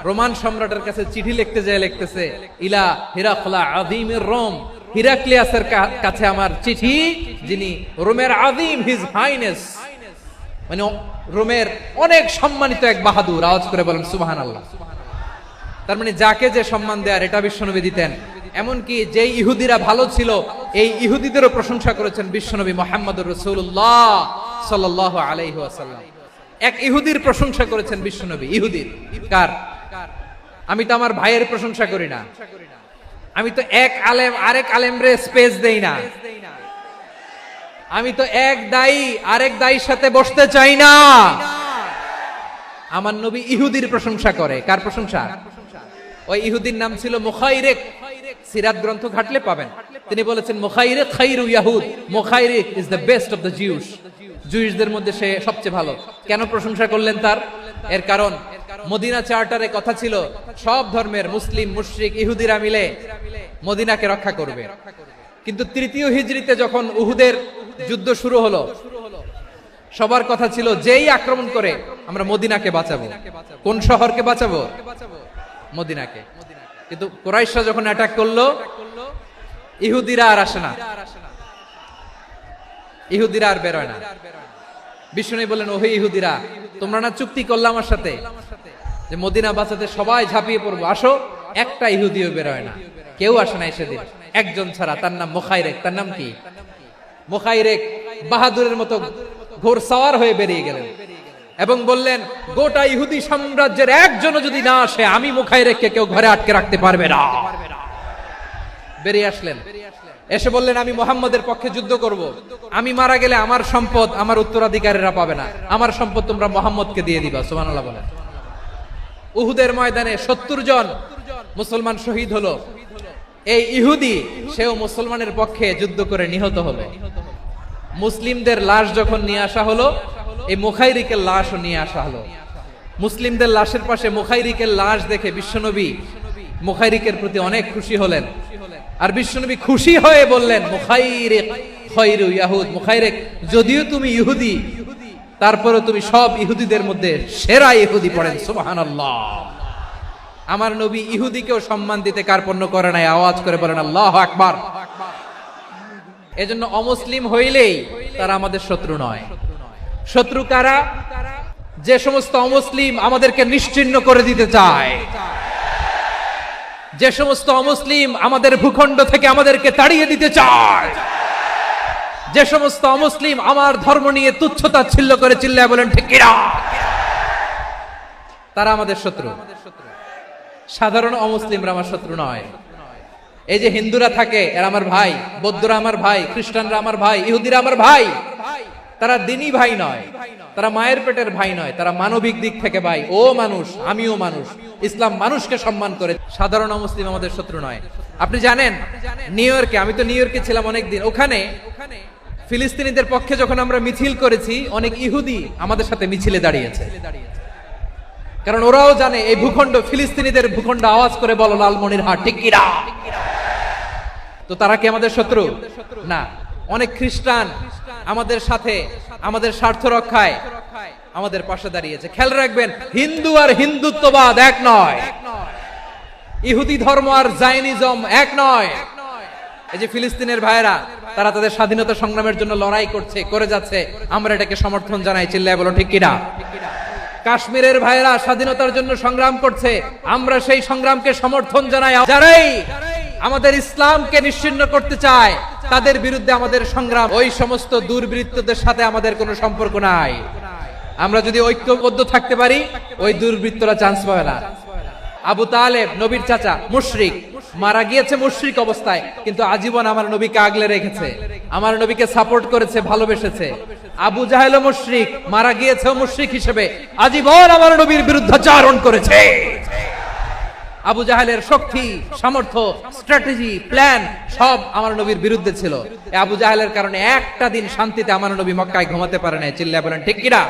রোমান সম্রাটের কাছে চিঠি লিখতে যায়, লিখতেছে ইলা হিরাকলা আযীমির রোম, হিরাক্লিয়াসের কাছে আমার চিঠি, যিনি রোমের আযীম, হিজ হাইনেস, মানে রোমের অনেক সম্মানিত এক বাহাদুর। আওয়াজ করে বলেন সুবহানাল্লাহ। তার মানে যাকে যে সম্মান দেয়ার এটা বিশ্বনবী দিতেন। এমনকি যেই ইহুদিরা ভালো ছিল, এই ইহুদিদেরও প্রশংসা করেছেন বিশ্বনবী মুহাম্মদুর রাসূলুল্লাহ সাল্লাল্লাহু আলাইহি ওয়াসাল্লাম। এক ইহুদির প্রশংসা করেছেন বিশ্বনবী। ইহুদির কার? আমি তো আমার ভাইয়ের প্রশংসা করি না, আমি তো এক আলেম আরেক আলেমরে স্পেস দেই না, আমি তো এক দায়ী আরেক দায়ীর সাথে বসতে চাই না। আমার নবী ইহুদির প্রশংসা করে। কার প্রশংসা? ওই ইহুদির নাম ছিল মুখাইরিক। সিরাত গ্রন্থ ঘাটলে পাবেন। তিনি বলেছেন, মুখাইরিক খাইরু ইয়াহুদ, Mukhayriq is the best of the Jews. জুইশদের মধ্যে সে সবচেয়ে ভালো। কেন প্রশংসা করলেন তার? এর কারণ মদিনা চার্টারে কথা ছিল, সব ধর্মের মুসলিম মুশরিক ইহুদিরা মিলে মদিনাকে রক্ষা করবে। কিন্তু তৃতীয় হিজরিতে যখন উহুদের যুদ্ধ শুরু হলো, সবার কথা ছিল যেই আক্রমণ করে আমরা মদিনাকে বাঁচাবো। কোন শহরকে বাঁচাবো? মদিনাকে। কিন্তু কুরাইশরা যখন অ্যাটাক করলো, ইহুদিরা আর আসে না, ইহুদিরা আর বেরোয় না। বিষ্ণু বললেন, ওহে ইহুদিরা, তোমরা না চুক্তি করলে আমার সাথে যে মদিনা বাঁচাতে সবাই ঝাঁপিয়ে পড়বো, আসো। একটা ইহুদিও বেরোয় না, কেউ আসে না সেদিন, একজন ছাড়া। তার নাম মুখাইরেক। তার নাম কি? মুখাইরেক বাহাদুরের মতো ঘোড়সাওয়ার হয়ে বেরিয়ে গেলেন এবং বললেন, গোটা ইহুদি সাম্রাজ্যের একজনও যদি না আসে, আমি মুখাইরেককে কেউ ঘরে আটকে রাখতে পারবে না। বেরিয়ে আসলেন, এসে বললেন, আমি মুহাম্মদের পক্ষে যুদ্ধ করব। আমি মারা গেলে আমার সম্পদ আমার উত্তরাধিকারীরা পাবে না, আমার সম্পদ তোমরা মুহাম্মদকে দিয়ে দিবা। সুবহানাল্লাহ বলেন। উহুদের ময়দানে 70 জন মুসলমান শহীদ হলো। এই ইহুদি, সেও মুসলমানের পক্ষে যুদ্ধ করে নিহত হলো। মুসলিমদের লাশ যখন নিয়ে আসা হলো, এই মুখাইরিকের লাশও নিয়ে আসা হলো। মুসলিমদের লাশের পাশে মুখাইরিকের লাশ দেখে বিশ্বনবী মুখাইরিকের প্রতি অনেক খুশি হলেন। আর বিশ্বনবী খুশি হয়ে বললেন, মুখাইরিক খায়রু ইয়াহুদ, মুখাইরিক যদিও তুমি ইহুদি, তারপরে তুমি সব ইহুদিদের মধ্যে সেরা ইহুদি। পড়েন সুবহানাল্লাহ। আমার নবী ইহুদিকেও সম্মান দিতে কার্পণ্য করে নাই। আওয়াজ করে বলেন আল্লাহু আকবার। এজন্য অমুসলিম হইলেই তারা আমাদের শত্রু নয়। শত্রু কারা? যে সমস্ত অমুসলিম আমাদেরকে নিশ্চিহ্ন করে দিতে চায়, যে সমস্ত অমুসলিম আমাদের ভূখণ্ড থেকে আমাদেরকে তাড়িয়ে দিতে চায়, যে সমস্ত অমুসলিম আমার ধর্ম নিয়ে তুচ্ছতাচ্ছিল্য করে চিল্লায় বলেন ঠিক কিনা, তারা আমাদের শত্রু। সাধারণ অমুসলিমরা আমার শত্রু নয়। এই যে হিন্দুরা থাকে, এরা আমার ভাই, বৌদ্ধরা আমার ভাই, খ্রিস্টানরা আমার ভাই, ইহুদিরা আমার ভাই। তারা দিনী ভাই নয়, তারা মায়ের পেটের ভাই নয়, তারা মানবিক দিক থেকে ভাই। ও মানুষ, আমিও মানুষ, ইসলাম মানুষকে সম্মান করে। সাধারণ মুসলিম আমাদের শত্রু নয়। আপনি জানেন নিউ ইয়র্কে, আমি তো নিউ ইয়র্কে ছিলাম অনেকদিন, ওখানে ফিলিস্তিনিদের পক্ষে যখন আমরা মিছিল করেছি, অনেক ইহুদি আমাদের সাথে মিছিলে দাঁড়িয়েছে। কারণ ওরাও জানে এই ভূখণ্ড ফিলিস্তিনিদের ভূখণ্ড। আওয়াজ করে বলো লালমনিরহাট ঠিক কিনা। তো তারা কি আমাদের শত্রু? না। অনেক খ্রিস্টান আমাদের সাথে আমাদের স্বার্থ রক্ষায় আমাদের পাশে দাঁড়িয়েছে। খেয়াল রাখবেন, হিন্দু আর হিন্দুত্ববাদ এক নয়, ইহুদি ধর্ম আর জায়নিজম এক নয়। এই যে ফিলিস্তিনের ভাইয়েরা, তারা তাদের স্বাধীনতা সংগ্রামের জন্য লড়াই করছে, করে যাচ্ছে, আমরা এটাকে সমর্থন জানাই। চিল্লায় বলো ঠিক কিনা। কাশ্মীরের ভাইয়েরা স্বাধীনতার জন্য সংগ্রাম করছে, আমরা সেই সংগ্রামকে সমর্থন জানাই। যারাই আমাদের ইসলামকে নিশ্চিহ্ন করতে চায়, তাদের বিরুদ্ধে আমাদের সংগ্রাম। ওই সমস্ত দুর্বৃত্তদের সাথে আমাদের কোনো সম্পর্ক নাই। আমরা যদি ঐক্যবদ্ধ থাকতে পারি, ওই দুর্বৃত্তরা চান্স পাবে না। আবু তালেব নবীর চাচা, মুশরিক, মারা গিয়েছে মুশরিক অবস্থায়, কিন্তু আজীবন আমার নবীকে আগলে রেখেছে, আমার নবীকে সাপোর্ট করেছে, ভালোবেসেছে। আবু জাহেল মুশরিক, মারা গিয়েছে মুশরিক হিসেবে, আজীবন আমার নবীর বিরুদ্ধাচরণ করেছে। আবু জাহেলের শক্তি, সামর্থ্য, স্ট্র্যাটেজি, প্ল্যান সব আমার নবীর বিরুদ্ধে ছিল। আবু জাহেলের কারণে একটা দিন শান্তিতে আমার নবী মক্কায় ঘুমাতে পারে নাই। চিল্লায় বলেন ঠিক কিনা।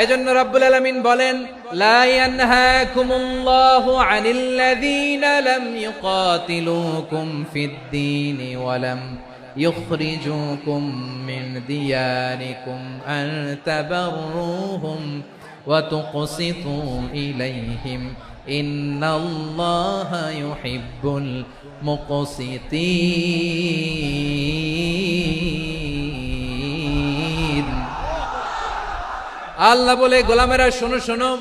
এজন্য রাব্বুল আলামিন বলেন, লা ইয়ানহাকুমুল্লাহু আনিল্লাযীনা লাম ইউকাতিলুকুম ফিদ-দীন ওয়া লাম ইখরিজুকুম মিন দিয়ারিকুম আন তাবাররুহুম ওয়া তুকসিতু ইলাইহিম ইন্নাল্লাহা ইউহিব্বুল মুকসিতিন। আল্লাহ বলে, গোলামেরা শোনো শোনো,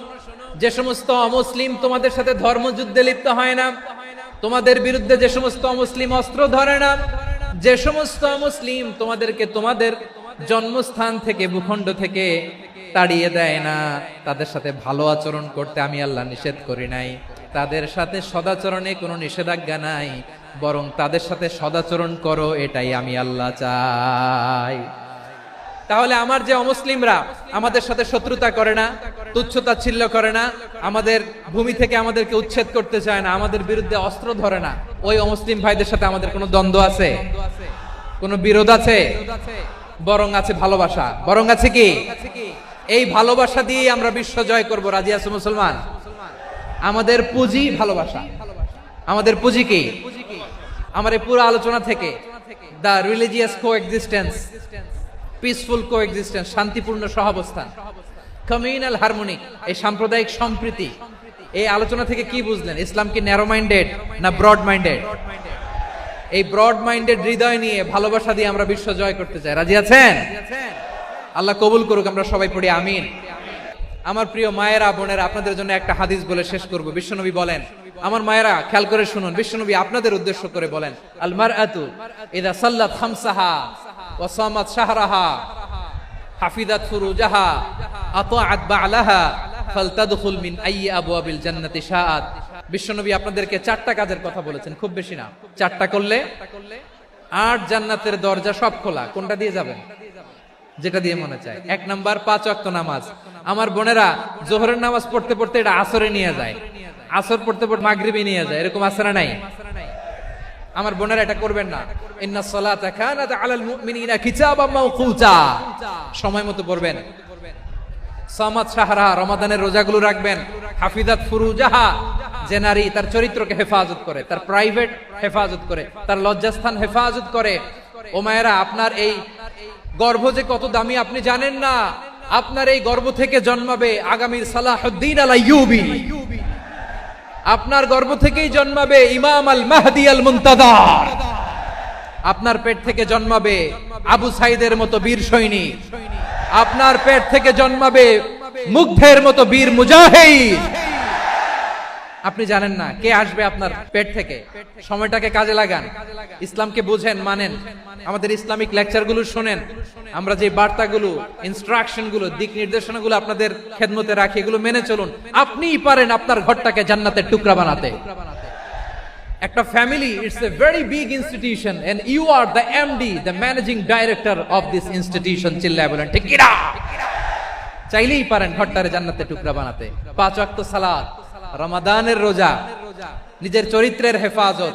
যে সমস্ত অমুসলিম তোমাদের সাথে ধর্মযুদ্ধে লিপ্ত হয় না, তোমাদের বিরুদ্ধে যে সমস্ত অমুসলিম অস্ত্র ধরে না, যে সমস্ত মুসলিম তোমাদেরকে তোমাদের জন্মস্থান থেকে, ভূখণ্ড থেকে তাড়িয়ে দেয় না, তাদের সাথে ভালো আচরণ করতে আমি আল্লাহ নিষেধ করি নাই। তাদের সাথে সদাচরণে কোনো নিষেধাজ্ঞা নাই, বরং তাদের সাথে সদাচরণ করো, এটাই আমি আল্লাহ চাই। তাহলে আমার যে অমুসলিমরা আমাদের সাথে শত্রুতা করে না, তুচ্ছতাচ্ছিল্য করে না, আমাদের ভূমি থেকে আমাদেরকে উচ্ছেদ করতে চায় না, আমাদের বিরুদ্ধে অস্ত্র ধরে না, ওই অমুসলিম ভাইদের সাথে আমাদের কোনো দ্বন্দ্ব আছে? কোনো বিরোধ আছে? বরং আছে ভালোবাসা। বরং আছে কি? এই ভালোবাসা দিয়ে আমরা বিশ্ব জয় করব। রাজি আছো মুসলমান? আমাদের পুঁজি ভালোবাসা। আমাদের পুঁজি কি? আমার এই পুরো আলোচনা থেকে দা রিলিজিয়াস কোএক্সিস্টেন্স, পিসফুল কোএক্সিস্টেন্স, শান্তিপূর্ণ সহাবস্থান, কমিউনাল হারমোনি, এই সাম্প্রদায়িক সম্প্রীতি, এই আলোচনা থেকে কি বুঝলেন? ইসলাম কি ন্যারো মাইন্ডেড না ব্রড মাইন্ডেড? এই ব্রড মাইন্ডেড হৃদয় নিয়ে, ভালোবাসা দিয়ে আমরা বিশ্ব জয় করতে চাই। রাজি আছেন? আল্লাহ কবুল করুক। আমরা সবাই পড়ি আমিন। আমার প্রিয় মায়েরা, বোনেরা, আপনাদের জন্য একটা হাদিস বলে শেষ করব। বিশ্বনবী বলেন, আমার মায়েরা খেয়াল করে শুনুন, বিশ্বনবী আপনাদের উদ্দেশ্য করে বলেন, আল মারআতু ইযা সাল্লাত খামসাহা ওয়া সামাত শাহরাহা হাফিজাত ফুরুজাহা আতাআত বা'লাহা ফালতাদখুল মিন আইয়ি আবওয়াবিল জান্নাতি শাআত। বিশ্বনবী আপনাদেরকে 4টা কাজের কথা বলেছেন, খুব বেশি না। 4টা করলে 8 জান্নাতের দরজা সব খোলা। কোনটা দিয়ে যাবেন? যেটা দিয়ে মনে চায়। 1 নাম্বার 5 ওয়াক্ত নামাজ। আমার বোনেরা জোহরের নামাজ পড়তে পড়তে এটা আসরে নিয়ে যায়, আসর পড়তে পড়তে মাগরিবে নিয়ে যায়, এরকম আছে না নাই? আমার বোনেরা এটা করবেন না। ইন্নাস সালাতা কানাত আলাল মুমিনিনা কিতাবাম মাওকুতা, সময় মতো পড়বেন। সামাত শাহরা, রমাদানের রোজাগুলো রাখবেন। হাফিজাত ফুরুজাহা, যে নারী তার চরিত্রকে হেফাজত করে, তার প্রাইভেট হেফাজত করে, তার লজ্জাস্থান হেফাজত করে। ও মায়েরা, আপনার এই গর্ভ যে কত দামি আপনি জানেন না। আপনার এই গর্ভ থেকে জন্মাবে আগামীর সালাহুদ্দিন আল আইয়ুবী। আপনার গর্ভ থেকেই জন্মাবে ইমাম আল মাহদি আল মুনতাজার। আপনার পেট থেকে জন্মাবে আবু সাইদের মতো বীর সৈনিক। আপনার পেট থেকে জন্মাবে মুগ্ধের মতো বীর মুজাহিদ। আপনি জানেন না কে আসবে আপনার পেট থেকে। সময়টাকে কাজে লাগান, ইসলামকে বুঝেন, মানেন, আমাদের ইসলামিক লেকচারগুলো শোনেন। আমরা যে বার্তাগুলো, ইনস্ট্রাকশনগুলো, দিক নির্দেশনাগুলো আপনাদের খেদমতে রাখি, এগুলো মেনে চলুন। আপনিই পারেন আপনার ঘরটাকে জান্নাতের টুকরা বানাতে। একটা family it's a very big institution and you are the MD, the managing director of this institution. চিল্লায় বলেন ঠিক কিনা? চাইলেই পারেন ঘরটারে জান্নাতের টুকরা বানাতে। 5 ওয়াক্ত সালাত, রমাদানের রোজা, নিজের চরিত্রের হেফাজত,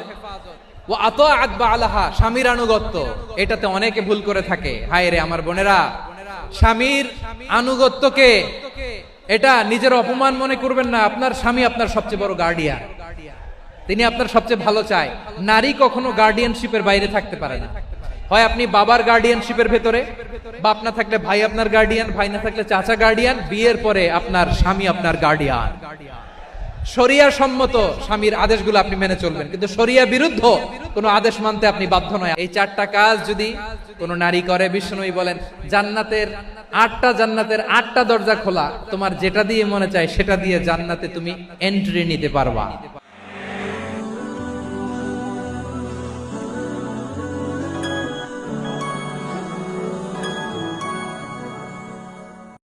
ওয়া আতাআত বালাহা, স্বামীর আনুগত্য। এটাতে অনেকে ভুল করে থাকে। হায় রে আমার বোনেরা, স্বামীর আনুগত্যকে এটা নিজের অপমান মনে করবেন না। আপনার স্বামী আপনার সবচেয়ে বড় গার্ডিয়ান, তিনি আপনার সবচেয়ে ভালো চায়। নারী কখনো গার্ডিয়ানশিপের বাইরে থাকতে পারে না। হয় আপনি বাবার গার্ডিয়ানশিপের ভেতরে, বাপ না থাকলে ভাই আপনার গার্ডিয়ান, ভাই না থাকলে চাচা গার্ডিয়ান, বিয়ের পরে আপনার স্বামী আপনার গার্ডিয়ান। শরিয়া সম্মত স্বামীর আদেশগুলো আপনি মেনে চলবেন, কিন্তু শরিয়া বিরুদ্ধ কোনো আদেশ মানতে আপনি বাধ্য নয়। এই 4টা কাজ যদি কোনো নারী করে, বিষ্ণুই বলেন জান্নাতের 8টা দরজা খোলা, তোমার যেটা দিয়ে মনে চায় সেটা দিয়ে জান্নাতে তুমি এন্ট্রি নিতে পারবা।